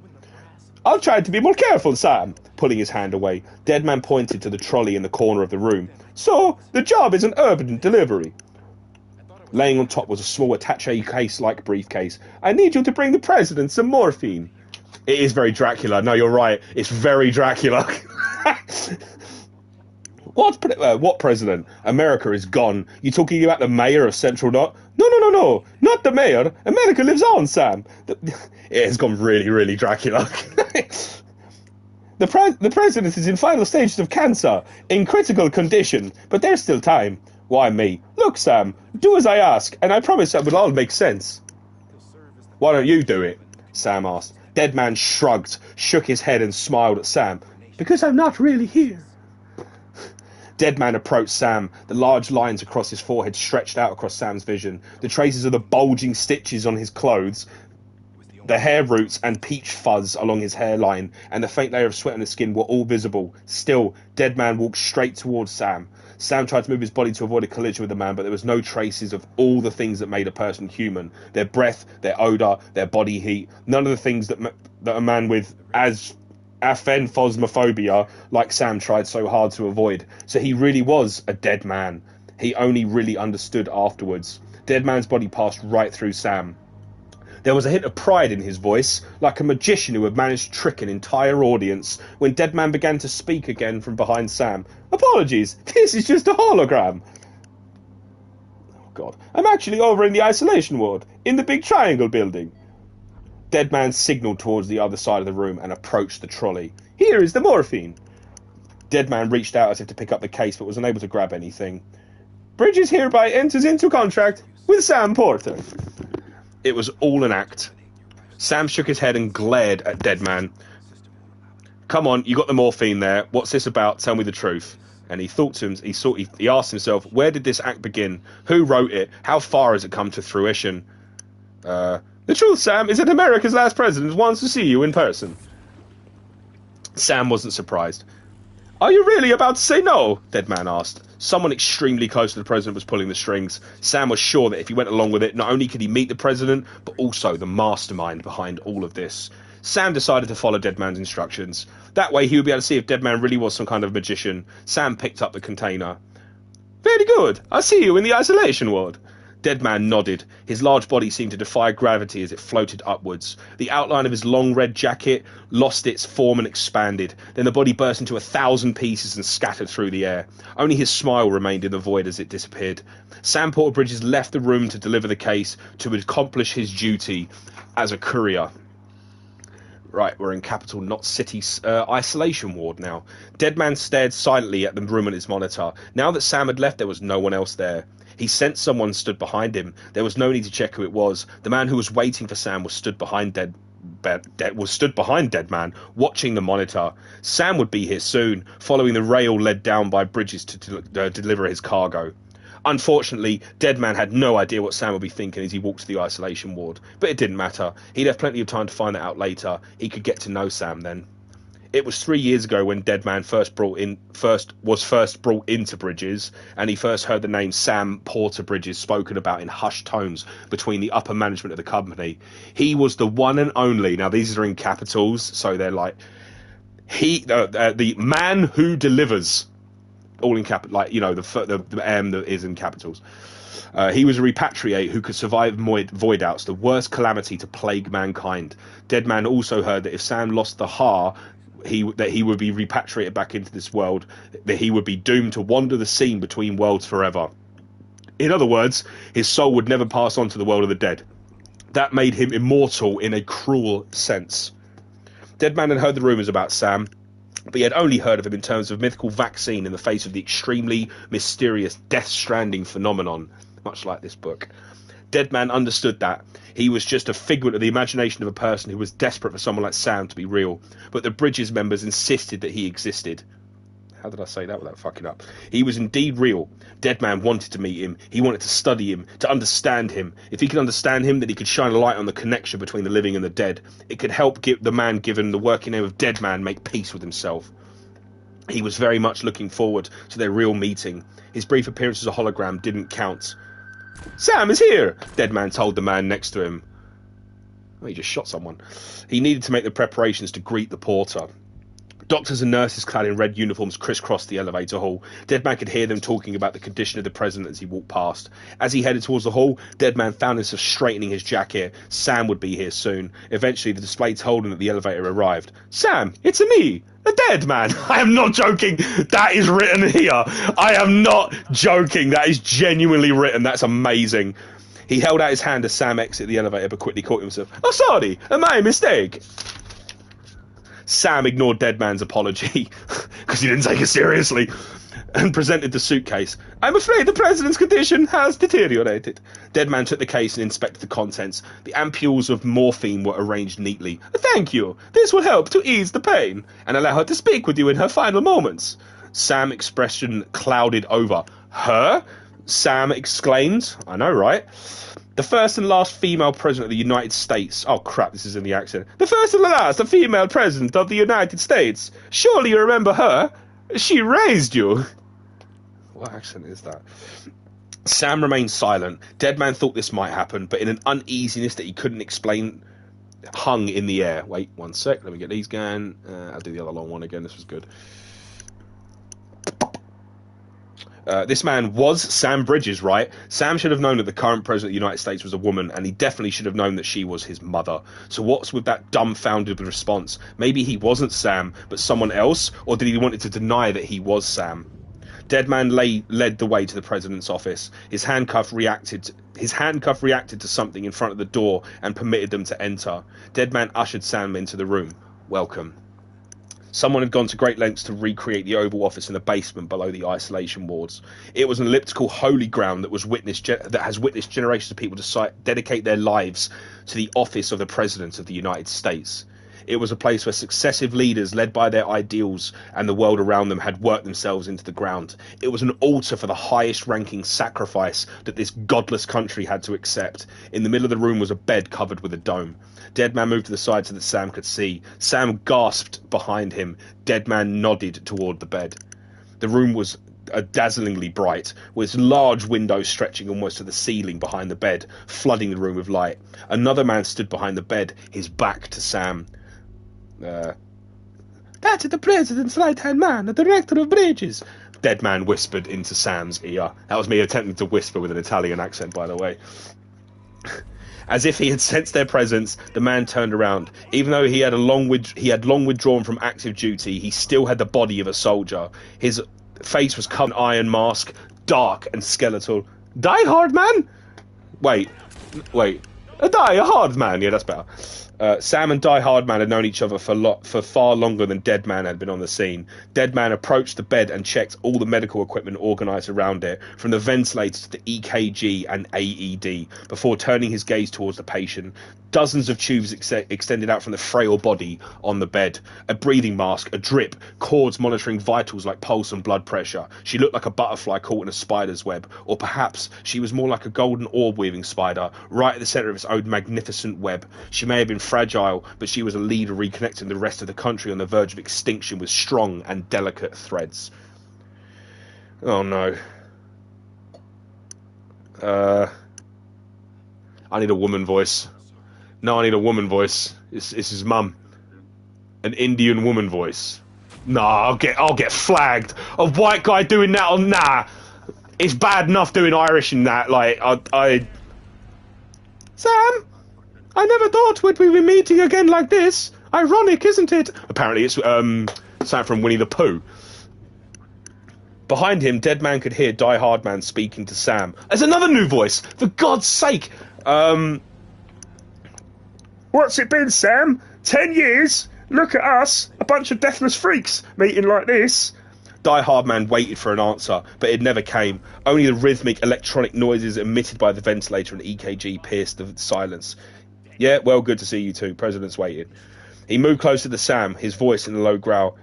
I'll try to be more careful, Sam, pulling his hand away. Deadman pointed to the trolley in the corner of the room. So, the job is an urgent delivery. Laying on top was a small attaché case-like briefcase. I need you to bring the president some morphine. It is very Dracula. No, you're right. It's very Dracula. What president? America is gone. You talking about the mayor of Central Dot? No. Not the mayor. America lives on, Sam. It has gone really, really Dracula. The president is in final stages of cancer, in critical condition, but there's still time. Why me? Look, Sam, do as I ask, and I promise that will all make sense. Why don't you do it? Sam asked. Deadman shrugged, shook his head and smiled at Sam. Because I'm not really here. Deadman approached Sam, the large lines across his forehead stretched out across Sam's vision, the traces of the bulging stitches on his clothes, the hair roots and peach fuzz along his hairline, and the faint layer of sweat on his skin were all visible. Still, Deadman walked straight towards Sam. Sam tried to move his body to avoid a collision with the man, but there was no traces of all the things that made a person human. Their breath, their odour, their body heat. None of the things that a man with aphenphosmophobia like Sam tried so hard to avoid. So he really was a dead man. He only really understood afterwards. Deadman's body passed right through Sam. There was a hint of pride in his voice, like a magician who had managed to trick an entire audience, when Deadman began to speak again from behind Sam. Apologies, this is just a hologram. Oh, God. I'm actually over in the isolation ward, in the big triangle building. Deadman signalled towards the other side of the room and approached the trolley. Here is the morphine. Deadman reached out as if to pick up the case, but was unable to grab anything. Bridges hereby enters into contract with Sam Porter. It was all an act. Sam shook his head and glared at Deadman. Come on, you got the morphine there. What's this about? Tell me the truth. And he thought to him, he asked himself, where did this act begin? Who wrote it? How far has it come to fruition? The truth, Sam, is that America's last president wants to see you in person. Sam wasn't surprised. Are you really about to say no? Deadman asked. Someone extremely close to the president was pulling the strings. Sam was sure that if he went along with it, not only could he meet the president, but also the mastermind behind all of this. Sam decided to follow Deadman's instructions. That way he would be able to see if Deadman really was some kind of magician. Sam picked up the container. Very good. I'll see you in the isolation ward. Deadman nodded. His large body seemed to defy gravity as it floated upwards. The outline of his long red jacket lost its form and expanded. Then the body burst into 1,000 pieces and scattered through the air. Only his smile remained in the void as it disappeared. Sam Porter Bridges left the room to deliver the case, to accomplish his duty as a courier. Right, we're in Capital Knot City's isolation ward now. Deadman stared silently at the room on his monitor. Now that Sam had left, there was no one else there. He sensed someone stood behind him. There was no need to check who it was. The man who was waiting for Sam was stood behind Deadman, watching the monitor. Sam would be here soon, following the rail led down by Bridges to deliver his cargo. Unfortunately, Deadman had no idea what Sam would be thinking as he walked to the isolation ward, but it didn't matter. He'd have plenty of time to find that out later. He could get to know Sam then. It was 3 years ago when Deadman was first brought into Bridges, and he first heard the name Sam Porter Bridges spoken about in hushed tones between the upper management of the company. He was the one and only. Now these are in capitals, so they're like the man who delivers. All in capital, like, you know, the M that is in capitals. He was a repatriate who could survive void outs, the worst calamity to plague mankind. Deadman also heard that if Sam lost the Ha, that he would be repatriated back into this world, that he would be doomed to wander the scene between worlds forever. In other words, his soul would never pass on to the world of the dead. That made him immortal in a cruel sense. Deadman had heard the rumours about Sam, but he had only heard of him in terms of mythical vaccine in the face of the extremely mysterious Death Stranding phenomenon, much like this book. Deadman understood that. He was just a figment of the imagination of a person who was desperate for someone like Sam to be real, but the Bridges members insisted that he existed. How did I say that without fucking up? He was indeed real. Deadman wanted to meet him. He wanted to study him, to understand him. If he could understand him, then he could shine a light on the connection between the living and the dead. It could help the man given the working name of Deadman make peace with himself. He was very much looking forward to their real meeting. His brief appearance as a hologram didn't count. Sam is here, Deadman told the man next to him. Oh, he just shot someone. He needed to make the preparations to greet the porter. Doctors and nurses clad in red uniforms crisscrossed the elevator hall. Deadman could hear them talking about the condition of the president as he walked past. As he headed towards the hall, Deadman found himself straightening his jacket. Sam would be here soon. Eventually, the display told him that the elevator arrived. Sam, it's me, a dead man. I am not joking. That is written here. I am not joking. That is genuinely written. That's amazing. He held out his hand as Sam exited the elevator, but quickly caught himself. Oh, sorry, my mistake. Sam ignored Deadman's apology, because he didn't take it seriously, and presented the suitcase. I'm afraid the president's condition has deteriorated. Deadman took the case and inspected the contents. The ampules of morphine were arranged neatly. Thank you. This will help to ease the pain, and allow her to speak with you in her final moments. Sam's expression clouded over. Her? Sam exclaimed. I know, right? The first and last female president of the United States. Oh, crap, this is in the accent. The first and last female president of the United States. Surely you remember her. She raised you. What accent is that? Sam remained silent. Deadman thought this might happen, but in an uneasiness that he couldn't explain, hung in the air. Wait, 1 sec. Let me get these going. I'll do the other long one again. This was good. This man was Sam Bridges, right? Sam should have known that the current president of the United States was a woman, and he definitely should have known that she was his mother. So what's with that dumbfounded response? Maybe he wasn't Sam, but someone else? Or did he want to deny that he was Sam? Deadman led the way to the president's office. His handcuff reacted to something in front of the door and permitted them to enter. Deadman ushered Sam into the room. Welcome. Someone had gone to great lengths to recreate the Oval Office in the basement below the isolation wards. It was an elliptical holy ground that has witnessed generations of people dedicate their lives to the office of the President of the United States. It was a place where successive leaders, led by their ideals and the world around them, had worked themselves into the ground. It was an altar for the highest-ranking sacrifice that this godless country had to accept. In the middle of the room was a bed covered with a dome. Deadman moved to the side so that Sam could see. Sam gasped behind him. Deadman nodded toward the bed. The room was dazzlingly bright, with large windows stretching almost to the ceiling behind the bed, flooding the room with light. Another man stood behind the bed, his back to Sam. That's the president's right-hand man, the director of bridges. Deadman whispered into Sam's ear. That was me attempting to whisper with an Italian accent, by the way. As if he had sensed their presence, the man turned around. Even though he had long withdrawn from active duty, he still had the body of a soldier. His face was covered in an iron mask, dark and skeletal. Die Hard Man? Wait. A Die Hard Man. Yeah, that's better. Sam and Die Hard Man had known each other for far longer than Deadman had been on the scene. Deadman approached the bed and checked all the medical equipment organised around it, from the ventilator to the EKG and AED, before turning his gaze towards the patient. Dozens of tubes extended out from the frail body on the bed. A breathing mask, a drip, cords monitoring vitals like pulse and blood pressure. She looked like a butterfly caught in a spider's web, or perhaps she was more like a golden orb-weaving spider, right at the centre of its own magnificent web. She may have been fragile, but she was a leader reconnecting the rest of the country on the verge of extinction with strong and delicate threads. Oh no. I need a woman voice. No, I need a woman voice. It's his mum. An Indian woman voice. Nah, I'll get flagged. A white guy doing that on nah. It's bad enough doing Irish in that. Like Sam, I never thought we'd be meeting again like this. Ironic, isn't it? Apparently, it's Sam from Winnie the Pooh. Behind him, Deadman could hear Die Hard Man speaking to Sam. There's another new voice. For God's sake. What's it been, Sam? 10 years? Look at us, a bunch of deathless freaks, meeting like this. Die Hard Man waited for an answer, but it never came. Only the rhythmic electronic noises emitted by the ventilator and EKG pierced the silence. Yeah, well, good to see you too. President's waiting. He moved closer to Sam, his voice in a low growl.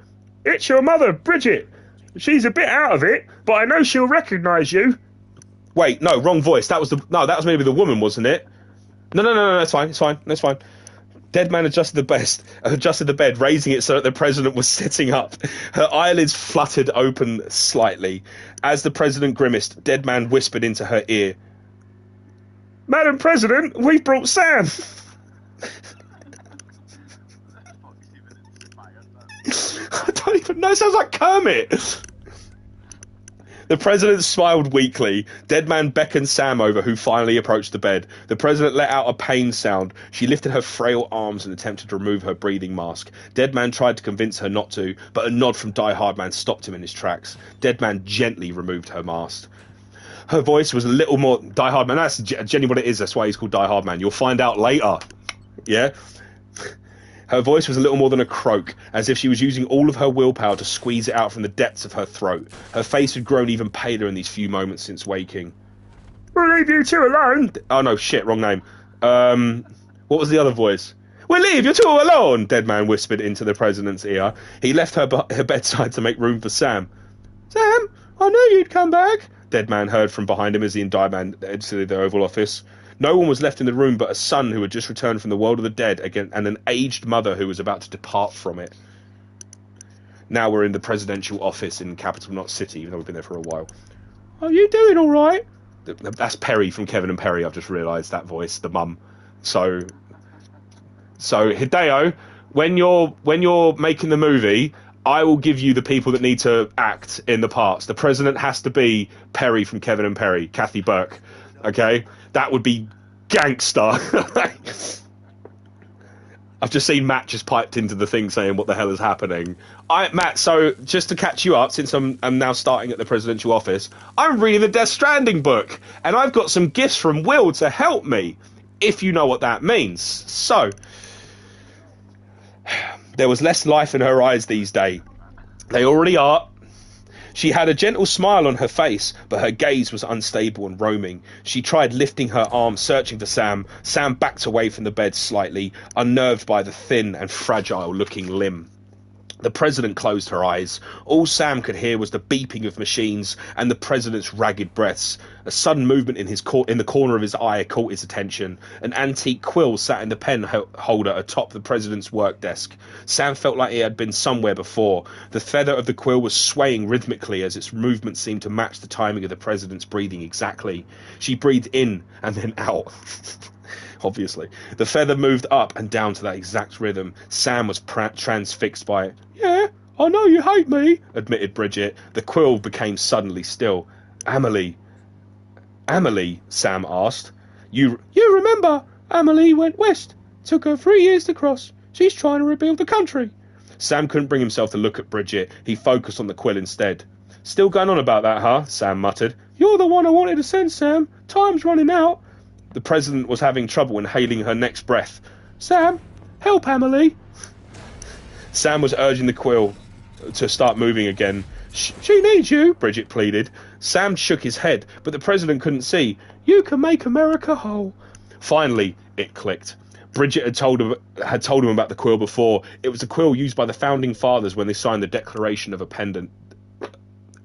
It's your mother, Bridget. She's a bit out of it, but I know she'll recognise you. Wait, no, wrong voice. That was maybe the woman, wasn't it? No, that's fine. Deadman adjusted the bed, raising it so that the president was sitting up. Her eyelids fluttered open slightly. As the president grimaced, Deadman whispered into her ear, Madam President, we've brought Sam. I No, it sounds like Kermit. The president smiled weakly. Dead Man beckoned Sam over, who finally approached the bed. The president let out a pained sound. She lifted her frail arms and attempted to remove her breathing mask. Dead Man tried to convince her not to, but a nod from Die Hard Man stopped him in his tracks. Dead Man gently removed her mask. Her voice was a little more... Die Hard Man, that's genuinely what it is. That's why he's called Die Hard Man. You'll find out later. Yeah? Her voice was a little more than a croak, as if she was using all of her willpower to squeeze it out from the depths of her throat. Her face had grown even paler in these few moments since waking. We'll leave you two alone. Oh no, shit, wrong name. What was the other voice? We'll leave you two alone, Dead Man whispered into the president's ear. He left her bedside to make room for Sam. Sam, I knew you'd come back, Dead Man heard from behind him as he and Die Man entered the Oval Office. No one was left in the room but a son who had just returned from the world of the dead and an aged mother who was about to depart from it. Now we're in the presidential office in Capital Knot City, even though we've been there for a while. Are you doing all right? That's Perry from Kevin and Perry. I've just realised that voice, the mum. So Hideo, when you're making the movie, I will give you the people that need to act in the parts. The president has to be Perry from Kevin and Perry, Kathy Burke. Okay, that would be gangster. I've just seen Matt just piped into the thing saying, what the hell is happening? Matt, so just to catch you up, since I'm now starting at the presidential office, I'm reading the Death Stranding book, and I've got some gifts from Will to help me, if you know what that means. So, there was less life in her eyes these days. They already are. She had a gentle smile on her face, but her gaze was unstable and roaming. She tried lifting her arm, searching for Sam. Sam backed away from the bed slightly, unnerved by the thin and fragile-looking limb. The president closed her eyes. All Sam could hear was the beeping of machines and the president's ragged breaths. A sudden movement in the corner of his eye caught his attention. An antique quill sat in the pen holder atop the president's work desk. Sam felt like he had been somewhere before. The feather of the quill was swaying rhythmically as its movement seemed to match the timing of the president's breathing exactly. She breathed in and then out. Obviously. The feather moved up and down to that exact rhythm. Sam was transfixed by it. Yeah, I know you hate me, admitted Bridget. The quill became suddenly still. Amelie, Sam asked. You remember? Amelie went west. Took her 3 years to cross. She's trying to rebuild the country. Sam couldn't bring himself to look at Bridget. He focused on the quill instead. Still going on about that, huh? Sam muttered. You're the one I wanted to send, Sam. Time's running out. The president was having trouble inhaling her next breath. Sam, help Amelie. Sam was urging the quill to start moving again. She needs you, Bridget pleaded. Sam shook his head, but the president couldn't see. You can make America whole. Finally, it clicked. Bridget had told him about the quill before. It was the quill used by the founding fathers when they signed the Declaration of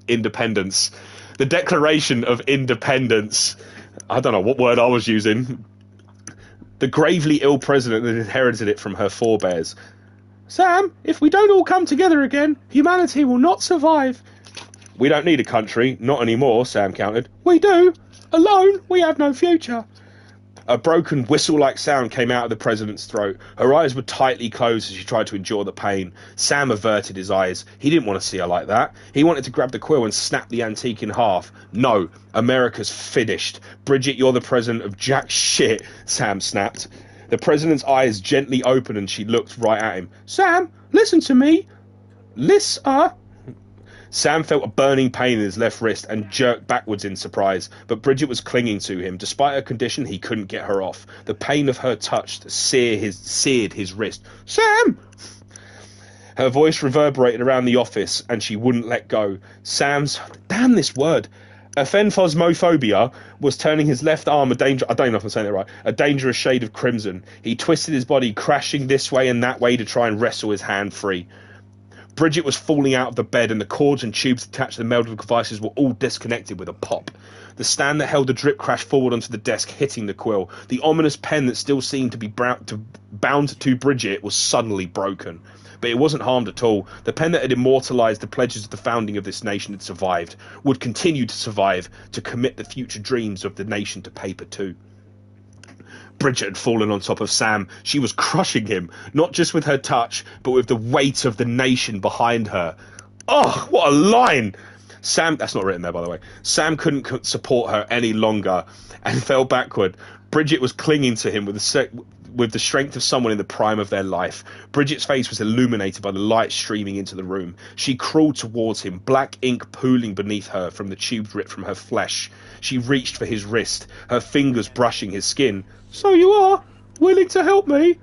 Independence. The Declaration of Independence. I don't know what word I was using. The gravely ill president had inherited it from her forebears. Sam, if we don't all come together again, humanity will not survive. We don't need a country, not anymore, Sam countered. We do. Alone, we have no future. A broken whistle-like sound came out of the president's throat. Her eyes were tightly closed as she tried to endure the pain. Sam averted his eyes. He didn't want to see her like that. He wanted to grab the quill and snap the antique in half. No, America's finished. Bridget, you're the president of jack shit, Sam snapped. The president's eyes gently opened and she looked right at him. Sam, listen to me. Listen. Sam felt a burning pain in his left wrist and jerked backwards in surprise, but Bridget was clinging to him. Despite her condition, he couldn't get her off. The pain of her touch seared his wrist. Sam! Her voice reverberated around the office, and she wouldn't let go. Sam's... Damn this word! Aphenphosmophobia was turning his left arm I don't know if I'm saying it right, a dangerous shade of crimson. He twisted his body, crashing this way and that way to try and wrestle his hand free. Bridget was falling out of the bed and the cords and tubes attached to the medical devices were all disconnected with a pop. The stand that held the drip crashed forward onto the desk, hitting the quill. The ominous pen that still seemed to be bound to Bridget was suddenly broken. But it wasn't harmed at all. The pen that had immortalised the pledges of the founding of this nation had survived, would continue to survive, to commit the future dreams of the nation to paper too. Bridget had fallen on top of Sam. She was crushing him, not just with her touch, but with the weight of the nation behind her. Oh, what a line! Sam, that's not written there, by the way. Sam couldn't support her any longer and fell backward. Bridget was clinging to him with the strength of someone in the prime of their life. Bridget's face was illuminated by the light streaming into the room. She crawled towards him, black ink pooling beneath her from the tubes ripped from her flesh. She reached for his wrist, her fingers brushing his skin. So you are willing to help me?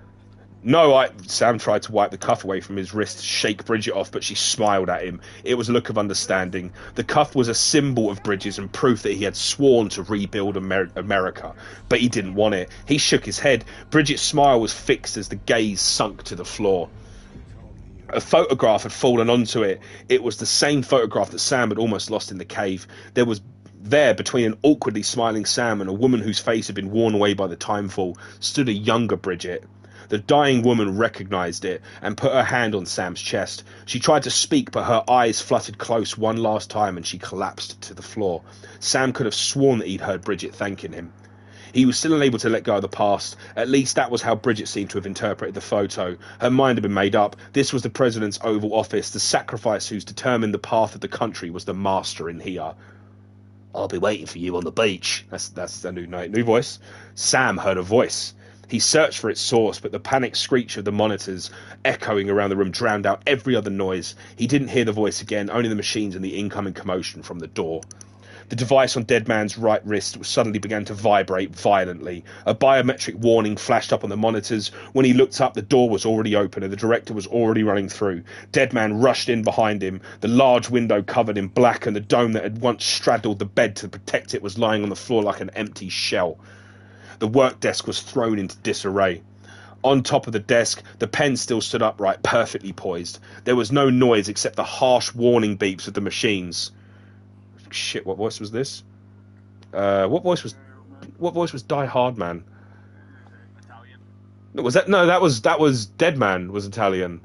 No, Sam tried to wipe the cuff away from his wrist, shake Bridget off, but she smiled at him. It was a look of understanding. The cuff was a symbol of Bridget's and proof that he had sworn to rebuild America, but he didn't want it. He shook his head. Bridget's smile was fixed as the gaze sunk to the floor. A photograph had fallen onto it. It was the same photograph that Sam had almost lost in the cave. There, between an awkwardly smiling Sam and a woman whose face had been worn away by the timefall, stood a younger Bridget. The dying woman recognized it and put her hand on Sam's chest. She tried to speak, but her eyes fluttered close one last time and she collapsed to the floor. Sam could have sworn that he'd heard Bridget thanking him. He was still unable to let go of the past. At least that was how Bridget seemed to have interpreted the photo. Her mind had been made up. This was the president's Oval Office. The sacrifice who's determined the path of the country was the master in here. I'll be waiting for you on the beach. That's a new voice. Sam heard a voice. He searched for its source, but the panicked screech of the monitors echoing around the room drowned out every other noise. He didn't hear the voice again, only the machines and the incoming commotion from the door. The device on Dead Man's right wrist suddenly began to vibrate violently. A biometric warning flashed up on the monitors. When he looked up, the door was already open and the director was already running through. Dead Man rushed in behind him. The large window covered in black and the dome that had once straddled the bed to protect it was lying on the floor like an empty shell. The work desk was thrown into disarray. On top of the desk, the pen still stood upright, perfectly poised. There was no noise except the harsh warning beeps of the machines. Shit, what voice was this? What voice was Die Hard Man? Italian. That was Dead Man was Italian.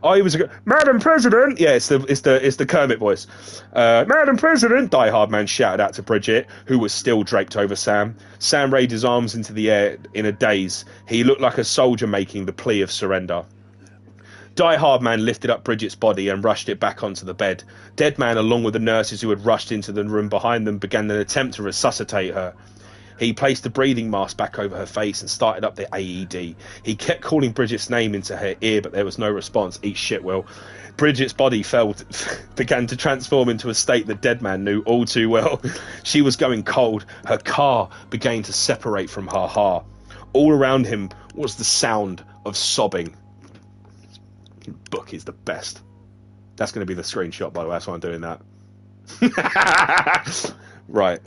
Oh, he was Madam President. Yeah, it's the Kermit voice. Madam President, Die Hard Man shouted out to Bridget, who was still draped over Sam. Sam raised his arms into the air in a daze. He looked like a soldier making the plea of surrender. Die Hard Man lifted up Bridget's body and rushed it back onto the bed. Dead Man, along with the nurses who had rushed into the room behind them, began an attempt to resuscitate her. He placed the breathing mask back over her face and started up the AED. He kept calling Bridget's name into her ear, but there was no response. Eat shit, Will. Bridget's body began to transform into a state that Dead Man knew all too well. She was going cold. Her car began to separate from her heart. All around him was the sound of sobbing. Book is the best. That's going to be the screenshot, by the way. That's why I'm doing that. Right.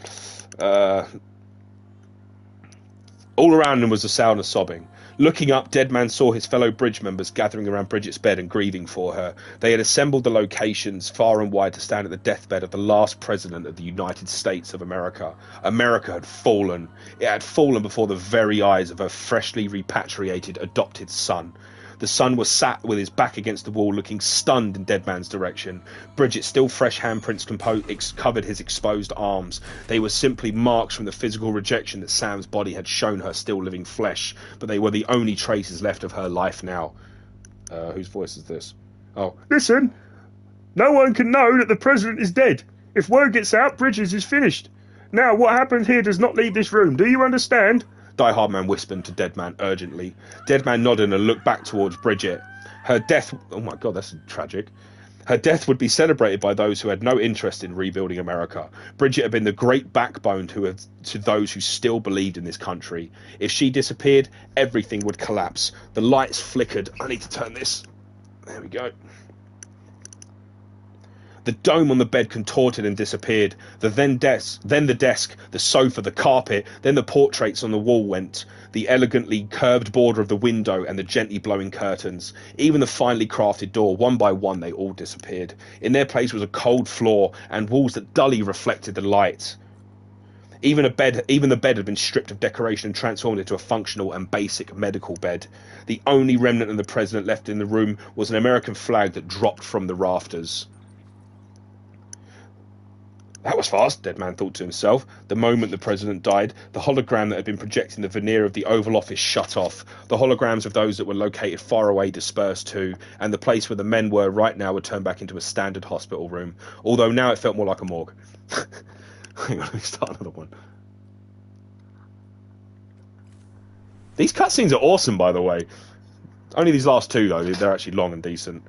All around him was the sound of sobbing. Looking up, Dead Man saw his fellow bridge members gathering around Bridget's bed and grieving for her. They had assembled the locations far and wide to stand at the deathbed of the last president of the United States of America. America had fallen. It had fallen before the very eyes of her freshly repatriated adopted son. The son was sat with his back against the wall, looking stunned in Dead Man's direction. Bridget's still fresh handprints covered his exposed arms. They were simply marks from the physical rejection that Sam's body had shown her still living flesh, but they were the only traces left of her life now. Whose voice is this? Oh, listen! No one can know that the president is dead. If word gets out, Bridges is finished. Now, what happens here does not leave this room. Do you understand? Die Hard Man whispered to Dead Man urgently. Dead Man nodded and looked back towards Bridget. Her death... Oh my god, that's tragic. Her death would be celebrated by those who had no interest in rebuilding America. Bridget had been the great backbone to those who still believed in this country. If she disappeared, everything would collapse. The lights flickered. I need to turn this. There we go. The dome on the bed contorted and disappeared. Then the desk, the sofa, the carpet, then the portraits on the wall went. The elegantly curved border of the window and the gently blowing curtains. Even the finely crafted door, one by one, they all disappeared. In their place was a cold floor and walls that dully reflected the light. Even the bed had been stripped of decoration and transformed into a functional and basic medical bed. The only remnant of the president left in the room was an American flag that dropped from the rafters. That was fast, Deadman thought to himself. The moment the president died, the hologram that had been projecting the veneer of the Oval Office shut off. The holograms of those that were located far away dispersed too, and the place where the men were right now would turn back into a standard hospital room. Although now it felt more like a morgue. Hang on, let me start another one. These cutscenes are awesome, by the way. Only these last two, though. They're actually long and decent.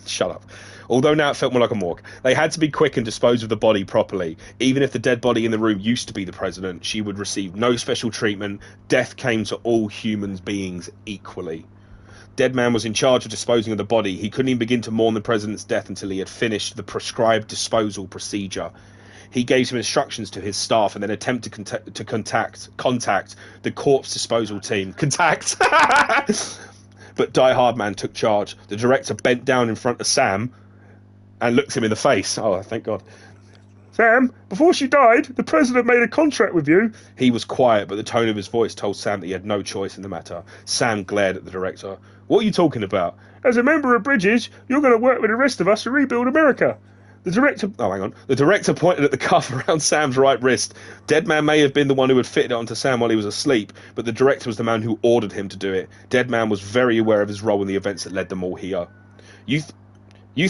Shut up. Although now it felt more like a morgue. They had to be quick and dispose of the body properly. Even if the dead body in the room used to be the president, she would receive no special treatment. Death came to all human beings equally. Deadman was in charge of disposing of the body. He couldn't even begin to mourn the president's death until he had finished the prescribed disposal procedure. He gave some instructions to his staff and then attempted to contact the corpse disposal team. Contact! But Die Hard Man took charge. The director bent down in front of Sam and looked him in the face. Oh, thank God. Sam, before she died, the president made a contract with you. He was quiet, but the tone of his voice told Sam that he had no choice in the matter. Sam glared at the director. What are you talking about? As a member of Bridges, you're going to work with the rest of us to rebuild America. The director... Oh, hang on. The director pointed at the cuff around Sam's right wrist. Deadman may have been the one who had fitted it onto Sam while he was asleep, but the director was the man who ordered him to do it. Deadman was very aware of his role in the events that led them all here. You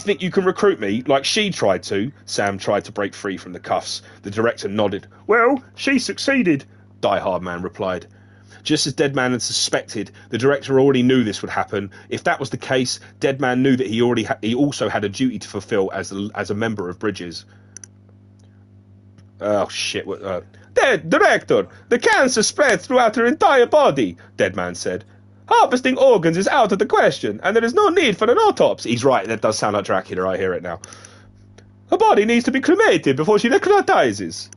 think you can recruit me like she tried to? Sam tried to break free from the cuffs. The director nodded. Well, she succeeded, Die Hard Man replied. Just as Deadman had suspected, the director already knew this would happen. If that was the case, Deadman knew that he also had a duty to fulfill as a member of Bridges. Oh shit! Director, the cancer spread throughout her entire body, Deadman said. Harvesting organs is out of the question, and there is no need for an autopsy. He's right. That does sound like Dracula. I hear it now. Her body needs to be cremated before she necrotizes.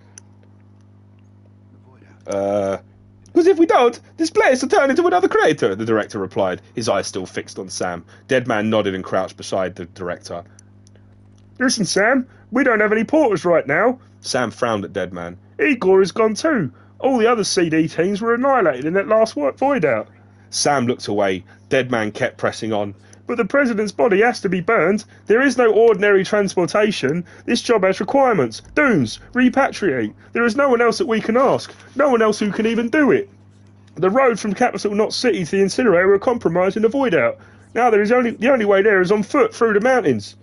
Because if we don't, this place will turn into another crater, the director replied, his eyes still fixed on Sam. Deadman nodded and crouched beside the director. Listen, Sam, we don't have any porters right now. Sam frowned at Deadman. Igor is gone too. All the other CD teams were annihilated in that last void out. Sam looked away. Deadman kept pressing on. But the president's body has to be burned. There is no ordinary transportation. This job has requirements. Dooms. Repatriate. There is no one else that we can ask. No one else who can even do it. The road from Capital Knot City to the incinerator are compromised in the void out. Now the only way there is on foot through the mountains.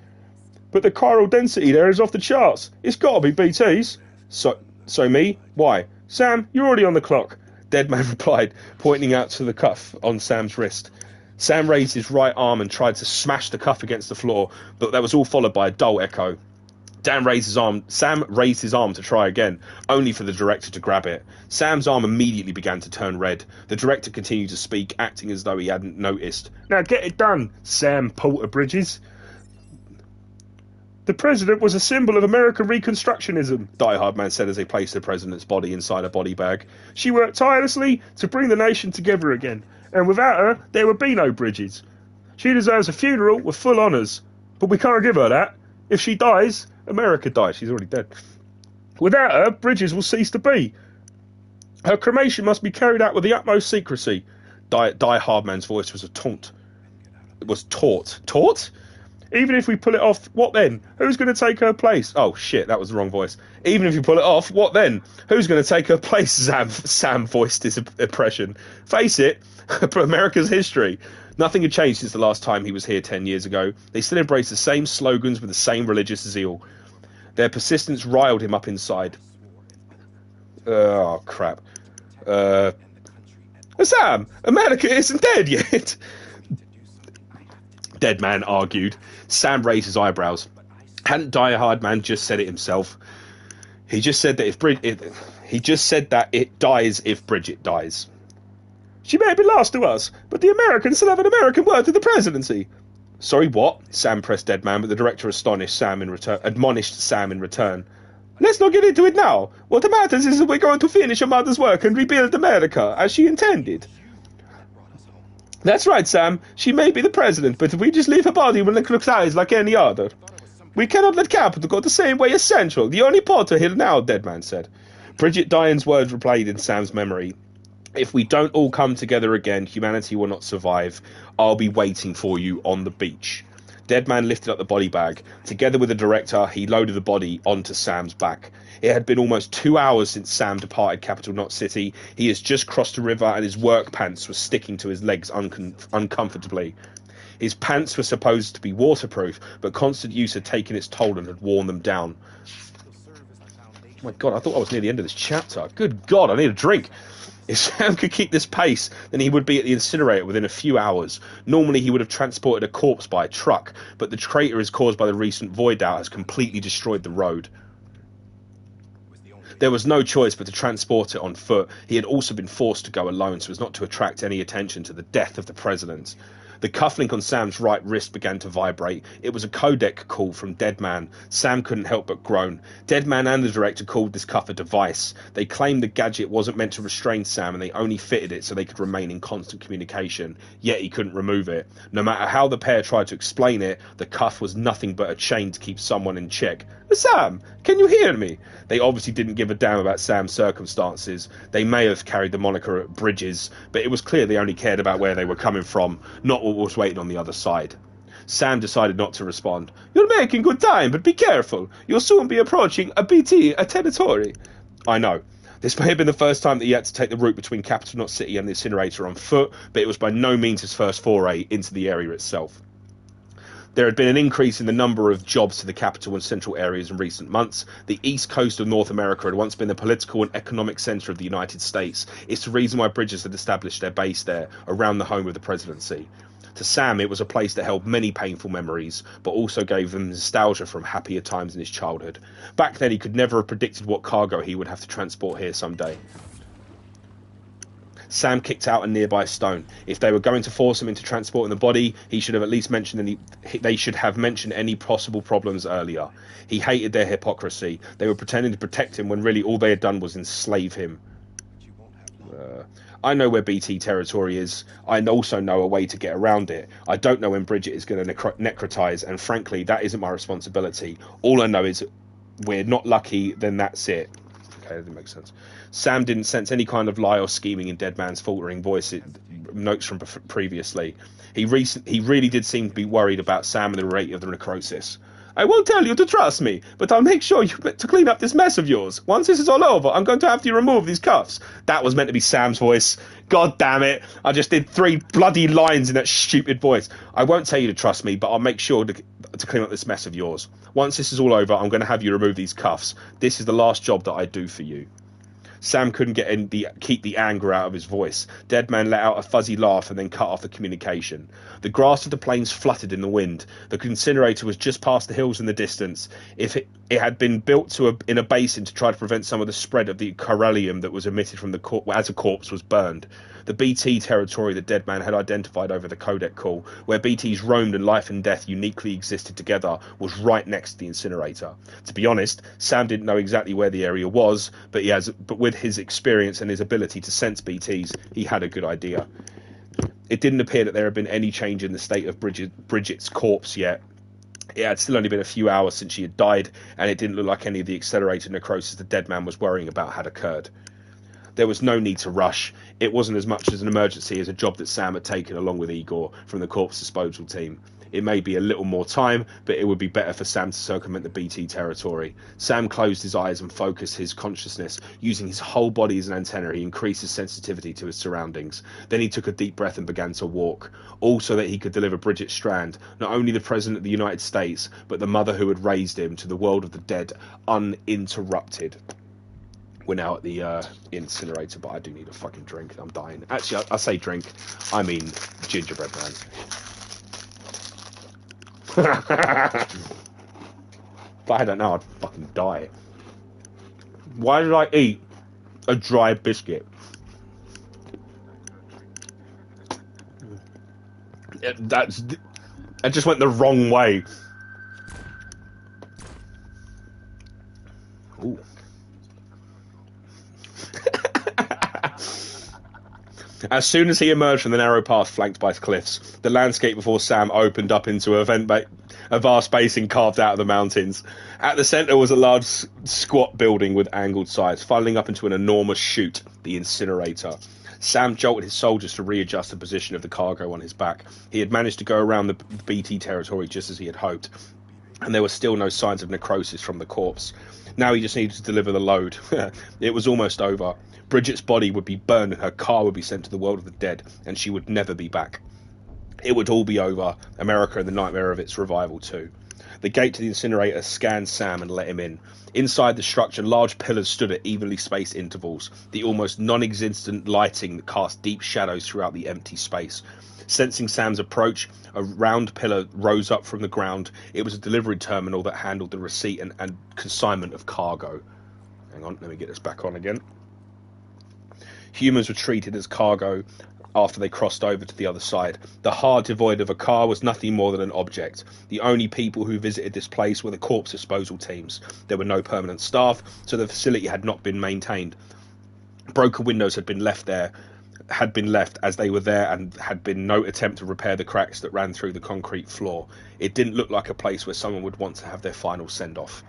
But the chiral density there is off the charts. It's got to be BT's. So me? Why? Sam, you're already on the clock. Deadman replied, pointing out to the cuff on Sam's wrist. Sam raised his right arm and tried to smash the cuff against the floor, but that was all followed by a dull echo. Sam raised his arm to try again, only for the director to grab it. Sam's arm immediately began to turn red. The director continued to speak, acting as though he hadn't noticed. Now get it done, Sam Porter Bridges. The president was a symbol of American Reconstructionism, Die Hard Man said as they placed the president's body inside a body bag. She worked tirelessly to bring the nation together again, and without her, there would be no Bridges. She deserves a funeral with full honours, but we can't give her that. If she dies, America dies. She's already dead. Without her, Bridges will cease to be. Her cremation must be carried out with the utmost secrecy. Die Hard Man's voice was a taunt. It was taut. Taut? Even if we pull it off, what then? Who's going to take her place? Oh, shit, that was the wrong voice. Even if you pull it off, what then? Who's going to take her place? Sam voiced his impression. Face it, America's history. Nothing had changed since the last time he was here 10 years ago. They still embraced the same slogans with the same religious zeal. Their persistence riled him up inside. Oh, crap. Sam, America isn't dead yet. Deadman argued. Sam raised his eyebrows. Hadn't Die Hard Man just said it himself? He just said that it dies if Bridget dies. She may be lost to us, but the Americans still have an American word to the presidency. Sorry, what? Sam pressed Deadman, but the director admonished Sam in return. Let's not get into it now. What matters is that we're going to finish your mother's work and rebuild America as she intended. That's right, Sam. She may be the president, but if we just leave her body will necrotize like any other. We cannot let Capital go the same way as Central. The only porter here now, Deadman said. Bridget Dian's words replayed in Sam's memory. If we don't all come together again, humanity will not survive. I'll be waiting for you on the beach. Deadman lifted up the body bag. Together with the director, he loaded the body onto Sam's back. It had been almost 2 hours since Sam departed Capital Knot City. He has just crossed a river and his work pants were sticking to his legs uncomfortably. His pants were supposed to be waterproof, but constant use had taken its toll and had worn them down. Oh my god, I thought I was near the end of this chapter. Good god, I need a drink. If Sam could keep this pace, then he would be at the incinerator within a few hours. Normally he would have transported a corpse by a truck, but the crater is caused by the recent void out has completely destroyed the road. There was no choice but to transport it on foot. He had also been forced to go alone so as not to attract any attention to the death of the president. The cufflink on Sam's right wrist began to vibrate. It was a codec call from Deadman. Sam couldn't help but groan. Deadman and the director called this cuff a device. They claimed the gadget wasn't meant to restrain Sam and they only fitted it so they could remain in constant communication. Yet he couldn't remove it. No matter how the pair tried to explain it, the cuff was nothing but a chain to keep someone in check. Sam, can you hear me? They obviously didn't give a damn about Sam's circumstances. They may have carried the moniker Bridges, but it was clear they only cared about where they were coming from, not what was waiting on the other side. Sam decided not to respond. You're making good time, but be careful. You'll soon be approaching a territory. I know. This may have been the first time that he had to take the route between Capital Knot City and the incinerator on foot, but it was by no means his first foray into the area itself. There had been an increase in the number of jobs to the capital and central areas in recent months. The east coast of North America had once been the political and economic centre of the United States. It's the reason why Bridges had established their base there, around the home of the presidency. To Sam, it was a place that held many painful memories, but also gave him nostalgia from happier times in his childhood. Back then, he could never have predicted what cargo he would have to transport here someday. Sam kicked out a nearby stone. If they were going to force him into transporting the body, they should have mentioned any possible problems earlier. He hated their hypocrisy. They were pretending to protect him when really all they had done was enslave him. I know where BT territory is. I also know a way to get around it. I don't know when Bridget is going to necrotize, and frankly, that isn't my responsibility. All I know is we're not lucky, then that's it. Okay, that makes sense. Sam didn't sense any kind of lie or scheming in Deadman's faltering voice. Notes from previously. He really did seem to be worried about Sam and the rate of the necrosis. I won't tell you to trust me, but I'll make sure to clean up this mess of yours. Once this is all over, I'm going to have to remove these cuffs. That was meant to be Sam's voice. God damn it. I just did 3 bloody lines in that stupid voice. I won't tell you to trust me, but I'll make sure to clean up this mess of yours. Once this is all over, I'm going to have you remove these cuffs. This is the last job that I do for you. Sam couldn't keep the anger out of his voice. Deadman let out a fuzzy laugh and then cut off the communication. The grass of the plains fluttered in the wind. The incinerator was just past the hills in the distance. If it had been built in a basin to try to prevent some of the spread of the chiralium that was emitted from the as a corpse was burned. The BT territory that Deadman had identified over the codec call, where BTs roamed and life and death uniquely existed together, was right next to the incinerator. To be honest, Sam didn't know exactly where the area was, but with his experience and his ability to sense BTs, he had a good idea. It didn't appear that there had been any change in the state of Bridget's corpse yet. It had still only been a few hours since she had died, and it didn't look like any of the accelerated necrosis the Deadman was worrying about had occurred. There was no need to rush. It wasn't as much as an emergency as a job that Sam had taken along with Igor from the corpse disposal team. It may be a little more time, but it would be better for Sam to circumvent the BT territory. Sam closed his eyes and focused his consciousness. Using his whole body as an antenna, he increased his sensitivity to his surroundings. Then he took a deep breath and began to walk, all so that he could deliver Bridget Strand, not only the President of the United States, but the mother who had raised him, to the world of the dead, uninterrupted. We're now at the incinerator, but I do need a fucking drink. I'm dying. Actually, I say drink. I mean gingerbread man. But I don't know. I'd fucking die. Why did I eat a dry biscuit? It just went the wrong way. Ooh. As soon as he emerged from the narrow path flanked by cliffs, the landscape before Sam opened up into a vent a vast basin carved out of the mountains. At the centre was a large squat building with angled sides, funneling up into an enormous chute, the incinerator. Sam jolted his soldiers to readjust the position of the cargo on his back. He had managed to go around the BT territory just as he had hoped, and there were still no signs of necrosis from the corpse. Now he just needed to deliver the load. It was almost over. Bridget's body would be burned and her car would be sent to the world of the dead, and she would never be back. It would all be over, America and the nightmare of its revival too. The gate to the incinerator scanned Sam and let him in. Inside the structure, large pillars stood at evenly spaced intervals, the almost non-existent lighting that cast deep shadows throughout the empty space. Sensing Sam's approach, a round pillar rose up from the ground. It was a delivery terminal that handled the receipt and consignment of cargo. Hang on, let me get this back on again. Humans were treated as cargo after they crossed over to the other side. The hard devoid of a car was nothing more than an object. The only people who visited this place were the corpse disposal teams. There were no permanent staff, so the facility had not been maintained. Broken windows had been left as they were there, and had been no attempt to repair the cracks that ran through the concrete floor. It didn't look like a place where someone would want to have their final send-off.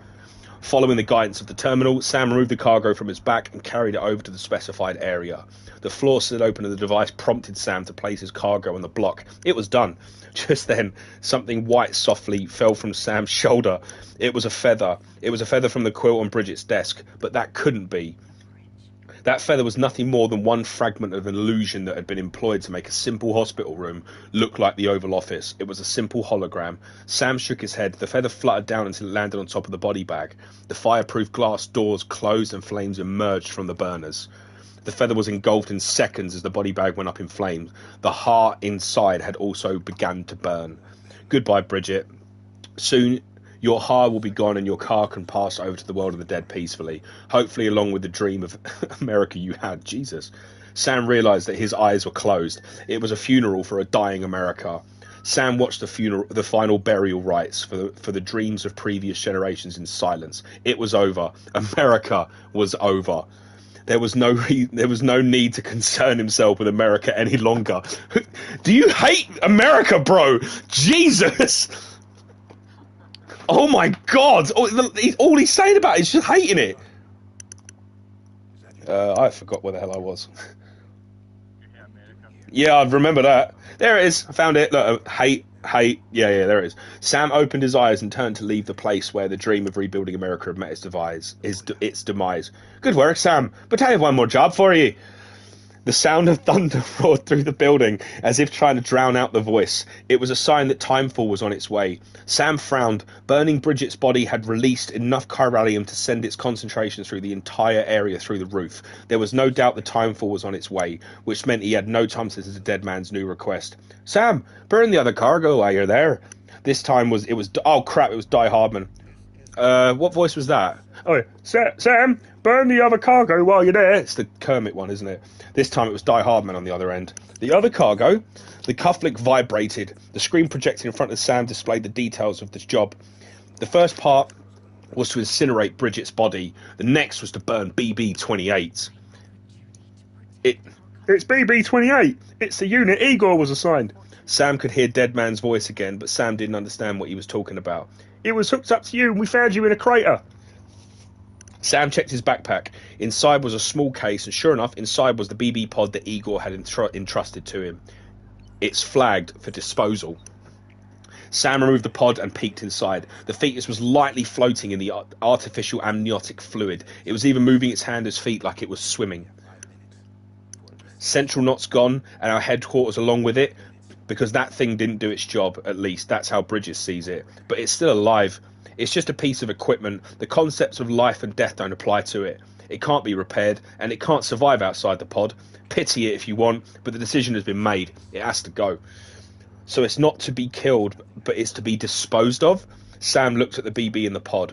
Following the guidance of the terminal, Sam removed the cargo from his back and carried it over to the specified area. The floor slid open and the device prompted Sam to place his cargo on the block. It was done. Just then, something white softly fell from Sam's shoulder. It was a feather. It was a feather from the quilt on Bridget's desk, but that couldn't be. That feather was nothing more than one fragment of an illusion that had been employed to make a simple hospital room look like the Oval Office. It was a simple hologram. Sam shook his head. The feather fluttered down until it landed on top of the body bag. The fireproof glass doors closed and flames emerged from the burners. The feather was engulfed in seconds as the body bag went up in flames. The heart inside had also begun to burn. Goodbye, Bridget. Soon your heart will be gone and your car can pass over to the world of the dead peacefully, hopefully along with the dream of America you had. Jesus. Sam realised that his eyes were closed. It was a funeral for a dying America. Sam watched the final burial rites for the dreams of previous generations in silence. It was over. America was over. There was no need to concern himself with America any longer. Do you hate America, bro? Jesus! Oh my God! All he's saying about it is just hating it. I forgot where the hell I was. Yeah, I remember that. There it is. I found it. Look, hate. Yeah, there it is. Sam opened his eyes and turned to leave the place where the dream of rebuilding America had met its demise. Good work, Sam. But I have one more job for you. The sound of thunder roared through the building, as if trying to drown out the voice. It was a sign that timefall was on its way. Sam frowned. Burning Bridget's body had released enough chiralium to send its concentration through the entire area through the roof. There was no doubt the timefall was on its way, which meant he had no time to listen to the dead man's new request. Sam, burn the other cargo while you're there. This time it was oh crap, it was Die Hardman. What voice was that? Oh, Sam, burn the other cargo while you're there. It's the Kermit one, isn't it? This time it was Die Hardman on the other end. The other cargo? The cufflink vibrated. The screen projected in front of Sam displayed the details of this job. The first part was to incinerate Bridget's body. The next was to burn BB-28. It's BB-28. It's the unit Igor was assigned. Sam could hear Dead Man's voice again, but Sam didn't understand what he was talking about. It was hooked up to you and we found you in a crater. Sam checked his backpack. Inside was a small case, and sure enough, inside was the BB pod that Igor had entrusted to him. It's flagged for disposal. Sam removed the pod and peeked inside. The fetus was lightly floating in the artificial amniotic fluid. It was even moving its hand as feet like it was swimming. Central knot's gone, and our headquarters along with it, because that thing didn't do its job, at least. That's how Bridges sees it. But it's still alive. It's just a piece of equipment. The concepts of life and death don't apply to it. It can't be repaired, and it can't survive outside the pod. Pity it if you want, but the decision has been made. It has to go. So it's not to be killed, but it's to be disposed of? Sam looked at the BB in the pod.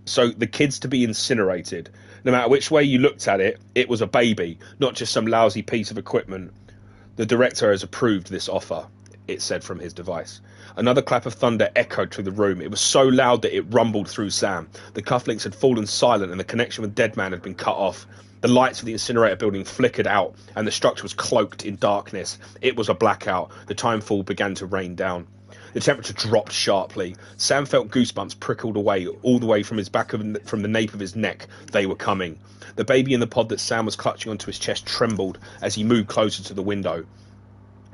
So the kid's to be incinerated. No matter which way you looked at it, it was a baby, not just some lousy piece of equipment. The director has approved this offer, it said from his device. Another clap of thunder echoed through the room. It was so loud that it rumbled through Sam. The cufflinks had fallen silent and the connection with Dead Man had been cut off. The lights of the incinerator building flickered out and the structure was cloaked in darkness. It was a blackout. The timefall began to rain down. The temperature dropped sharply. Sam felt goosebumps prickled away, all the way from his back from the nape of his neck. They were coming. The baby in the pod that Sam was clutching onto his chest trembled as he moved closer to the window.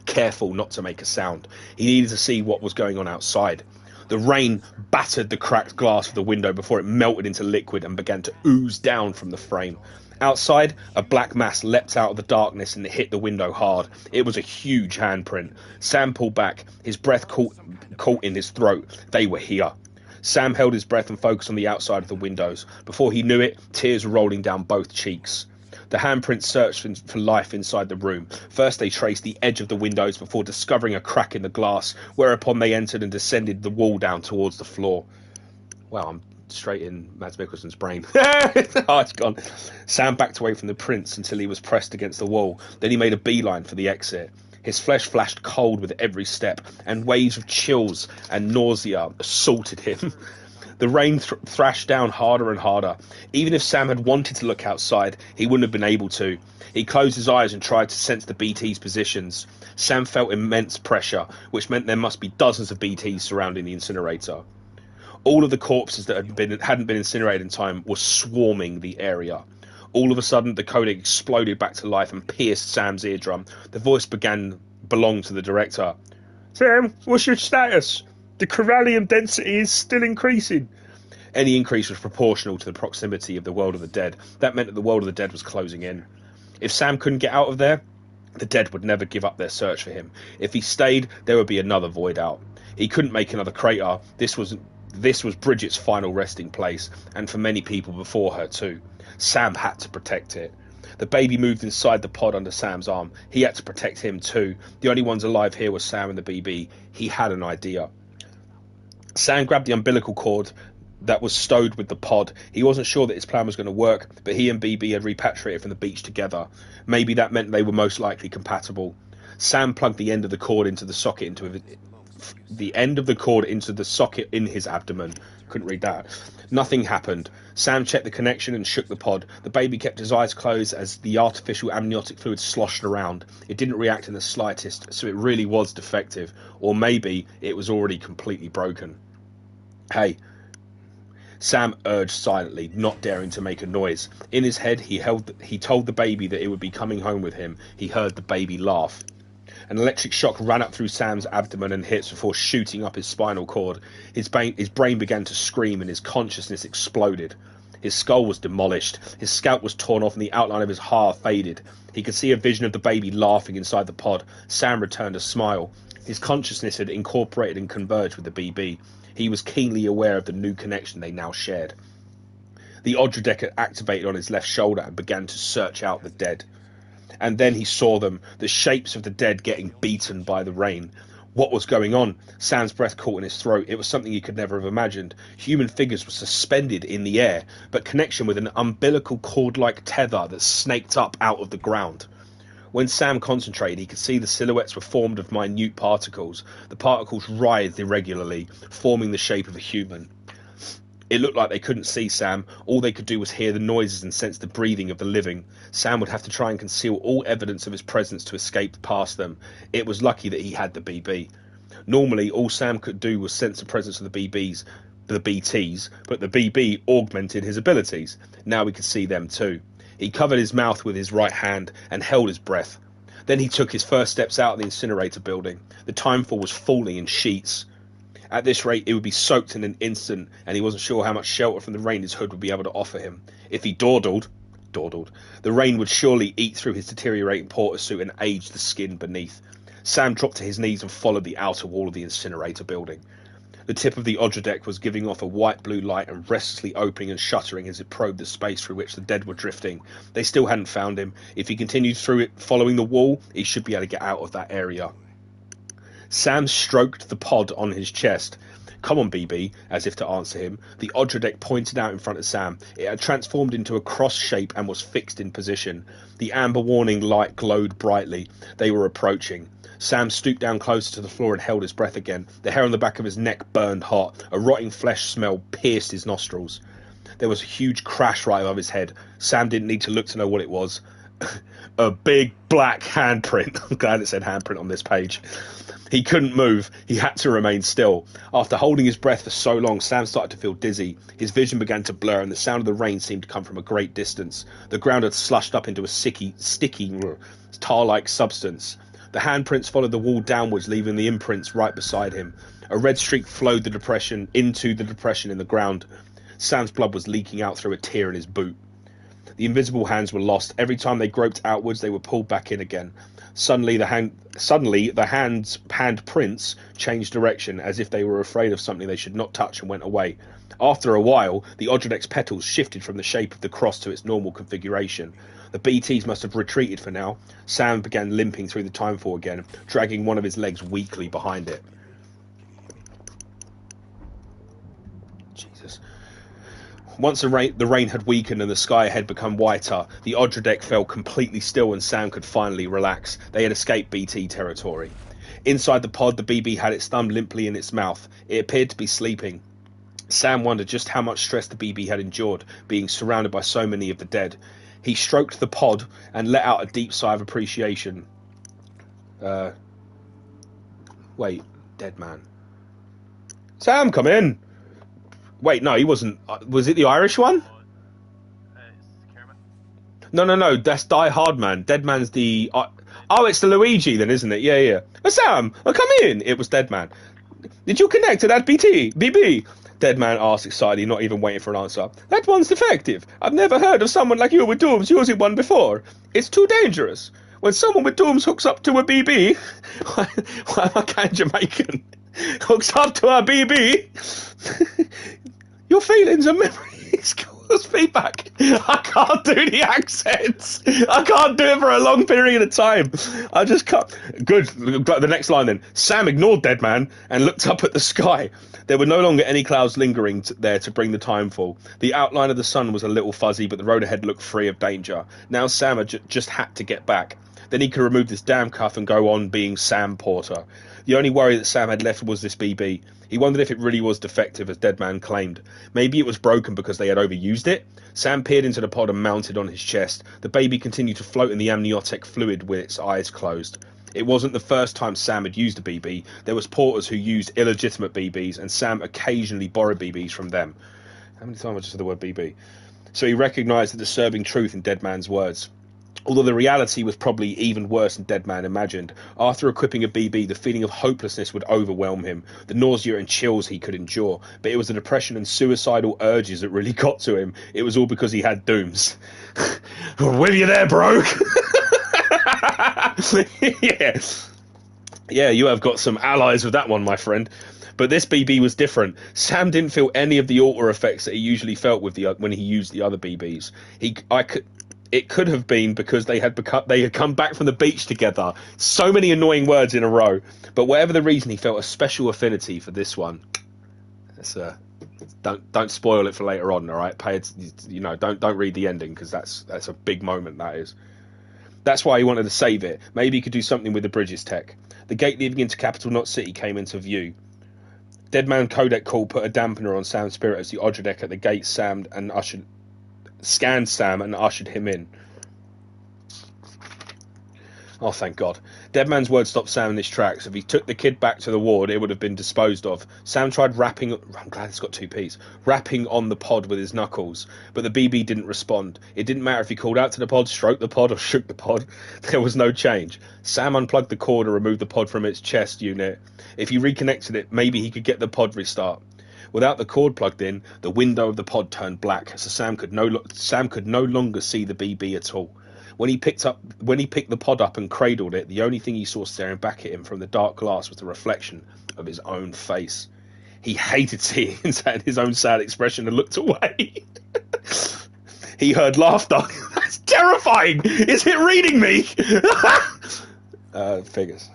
Careful not to make a sound. He needed to see what was going on outside. The rain battered the cracked glass of the window before it melted into liquid and began to ooze down from the frame. Outside, a black mass leapt out of the darkness and hit the window hard. It was a huge handprint. Sam pulled back, his breath caught in his throat. They were here. Sam held his breath and focused on the outside of the windows. Before he knew it, tears were rolling down both cheeks. The handprints searched for life inside the room. First they traced the edge of the windows before discovering a crack in the glass, whereupon they entered and descended the wall down towards the floor. Wow, I'm straight in Mads Mikkelsen's brain. Oh, it's gone. Sam backed away from the prints until he was pressed against the wall. Then he made a beeline for the exit. His flesh flashed cold with every step, and waves of chills and nausea assaulted him. The rain thrashed down harder and harder. Even if Sam had wanted to look outside, he wouldn't have been able to. He closed his eyes and tried to sense the BT's positions. Sam felt immense pressure, which meant there must be dozens of BTs surrounding the incinerator. All of the corpses that hadn't been incinerated in time were swarming the area. All of a sudden, the codec exploded back to life and pierced Sam's eardrum. The voice belonged to the director. "Sam, what's your status? The corallium density is still increasing." Any increase was proportional to the proximity of the world of the dead. That meant that the world of the dead was closing in. If Sam couldn't get out of there, the dead would never give up their search for him. If he stayed, there would be another void out. He couldn't make another crater. This was Bridget's final resting place, and for many people before her too. Sam had to protect it. The baby moved inside the pod under Sam's arm. He had to protect him too. The only ones alive here were Sam and the BB. He had an idea. Sam grabbed the umbilical cord that was stowed with the pod. He wasn't sure that his plan was going to work, but he and BB had repatriated from the beach together. Maybe that meant they were most likely compatible. Sam plugged the end of the cord into the socket in his abdomen. Couldn't read that. Nothing happened. Sam checked the connection and shook the pod. The baby kept his eyes closed as the artificial amniotic fluid sloshed around. It didn't react in the slightest, so it really was defective. Or maybe it was already completely broken. "Hey," Sam urged silently, not daring to make a noise. In his head, he told the baby that it would be coming home with him. He heard the baby laugh. An electric shock ran up through Sam's abdomen and hips before shooting up his spinal cord. His brain began to scream and his consciousness exploded. His skull was demolished. His scalp was torn off and the outline of his heart faded. He could see a vision of the baby laughing inside the pod. Sam returned a smile. His consciousness had incorporated and converged with the BB. He was keenly aware of the new connection they now shared. The Odradek had activated on his left shoulder and began to search out the dead. And then he saw them, the shapes of the dead getting beaten by the rain. What was going on? Sam's breath caught in his throat. It was something he could never have imagined. Human figures were suspended in the air, but connection with an umbilical cord-like tether that snaked up out of the ground. When Sam concentrated, he could see the silhouettes were formed of minute particles. The particles writhed irregularly, forming the shape of a human. It looked like they couldn't see Sam. All they could do was hear the noises and sense the breathing of the living. Sam would have to try and conceal all evidence of his presence to escape past them. It was lucky that he had the BB. Normally, all Sam could do was sense the presence of the BTs, but the BB augmented his abilities. Now he could see them too. He covered his mouth with his right hand and held his breath. Then he took his first steps out of the incinerator building. The timefall was falling in sheets. At this rate, it would be soaked in an instant, and he wasn't sure how much shelter from the rain his hood would be able to offer him. If he dawdled, the rain would surely eat through his deteriorating porter suit and age the skin beneath. Sam dropped to his knees and followed the outer wall of the incinerator building. The tip of the Odradek was giving off a white-blue light and restlessly opening and shuttering as it probed the space through which the dead were drifting. They still hadn't found him. If he continued through it, following the wall, he should be able to get out of that area. Sam stroked the pod on his chest. "Come on, BB," as if to answer him. The Odradek pointed out in front of Sam. It had transformed into a cross shape and was fixed in position. The amber warning light glowed brightly. They were approaching. Sam stooped down closer to the floor and held his breath again. The hair on the back of his neck burned hot. A rotting flesh smell pierced his nostrils. There was a huge crash right above his head. Sam didn't need to look to know what it was. A big black handprint. I'm glad it said handprint on this page. He couldn't move. He had to remain still. After holding his breath for so long, Sam started to feel dizzy. His vision began to blur, and the sound of the rain seemed to come from a great distance. The ground had slushed up into a sticky, tar-like substance. The handprints followed the wall downwards, leaving the imprints right beside him. A red streak flowed into the depression in the ground. Sam's blood was leaking out through a tear in his boot. The invisible hands were lost. Every time they groped outwards, they were pulled back in again. Suddenly, the handprints changed direction, as if they were afraid of something they should not touch, and went away. After a while, the Odradek's petals shifted from the shape of the cross to its normal configuration. The BTs must have retreated for now. Sam began limping through the timefall again, dragging one of his legs weakly behind it. Jesus. Once the rain had weakened and the sky had become whiter, the Odradek fell completely still and Sam could finally relax. They had escaped BT territory. Inside the pod, the BB had its thumb limply in its mouth. It appeared to be sleeping. Sam wondered just how much stress the BB had endured, being surrounded by so many of the dead. He stroked the pod and let out a deep sigh of appreciation. Wait, dead man. Sam, come in! Wait, no, he wasn't. Was it the Irish one? No. That's Die Hard Man. Dead Man's the. Oh, it's the Luigi then, isn't it? Yeah. Sam, come in. It was Dead Man. Did you connect to that BB? Dead Man asked excitedly, not even waiting for an answer. That one's defective. I've never heard of someone like you with dooms using one before. It's too dangerous. When someone with dooms hooks up to a BB, why am I kind of Jamaican? Hooks up to a BB. Your feelings and memories cause feedback. I can't do the accents. I can't do it for a long period of time. I just can't. Good. The next line then. Sam ignored Dead Man and looked up at the sky. There were no longer any clouds lingering there to bring the timefall. The outline of the sun was a little fuzzy, but the road ahead looked free of danger. Now Sam had just had to get back. Then he could remove this damn cuff and go on being Sam Porter. The only worry that Sam had left was this BB. He wondered if it really was defective, as Dead Man claimed. Maybe it was broken because they had overused it? Sam peered into the pod and mounted on his chest. The baby continued to float in the amniotic fluid with its eyes closed. It wasn't the first time Sam had used a BB. There was porters who used illegitimate BBs, and Sam occasionally borrowed BBs from them. How many times I just said the word BB? So he recognised the disturbing truth in Dead Man's words. Although the reality was probably even worse than Dead Man imagined. After equipping a BB, the feeling of hopelessness would overwhelm him, the nausea and chills he could endure. But it was the depression and suicidal urges that really got to him. It was all because he had dooms. With you there, bro? Yeah, you have got some allies with that one, my friend. But this BB was different. Sam didn't feel any of the alter effects that he usually felt with when he used the other BBs. It could have been because they had come back from the beach together. So many annoying words in a row. But whatever the reason, he felt a special affinity for this one. Don't spoil it for later on, all right? Don't read the ending, because that's a big moment, that is. That's why he wanted to save it. Maybe he could do something with the bridges tech. The gate leading into Capital Knot City came into view. Dead Man Codec Call put a dampener on Sam's spirit as the Odradek at the gate scanned Sam and ushered him in. Oh, thank God. Dead Man's words stopped Sam in his tracks. If he took the kid back to the ward, it would have been disposed of. Sam tried rapping... I'm glad it's got two P's. Rapping on the pod with his knuckles. But the BB didn't respond. It didn't matter if he called out to the pod, stroked the pod, or shook the pod. There was no change. Sam unplugged the cord and removed the pod from its chest unit. If he reconnected it, maybe he could get the pod restart. Without the cord plugged in, the window of the pod turned black, so Sam could no longer see the BB at all. When he picked the pod up and cradled it, the only thing he saw staring back at him from the dark glass was the reflection of his own face. He hated seeing his own sad expression and looked away. He heard laughter. That's terrifying! Is it reading me? Figures.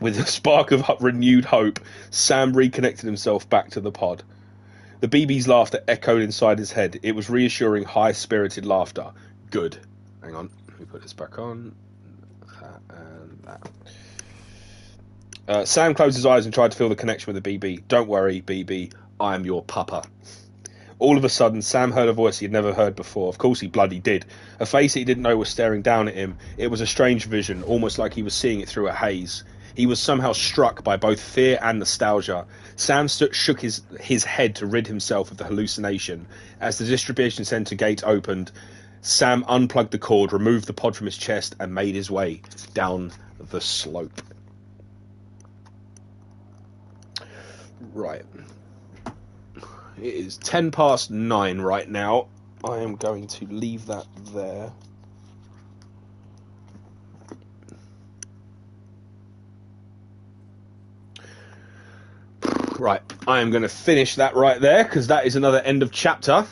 With a spark of renewed hope, Sam reconnected himself back to the pod. The BB's laughter echoed inside his head. It was reassuring, high-spirited laughter. Good. Hang on. Let me put this back on. That and that. Sam closed his eyes and tried to feel the connection with the BB. Don't worry, BB. I am your papa. All of a sudden, Sam heard a voice he'd never heard before. Of course he bloody did. A face he didn't know was staring down at him. It was a strange vision, almost like he was seeing it through a haze. He was somehow struck by both fear and nostalgia. Sam shook his head to rid himself of the hallucination. As the distribution centre gate opened, Sam unplugged the cord, removed the pod from his chest, and made his way down the slope. Right. It is 9:10 right now. I am going to leave that there. Right, I am going to finish that right there, because that is another end of chapter.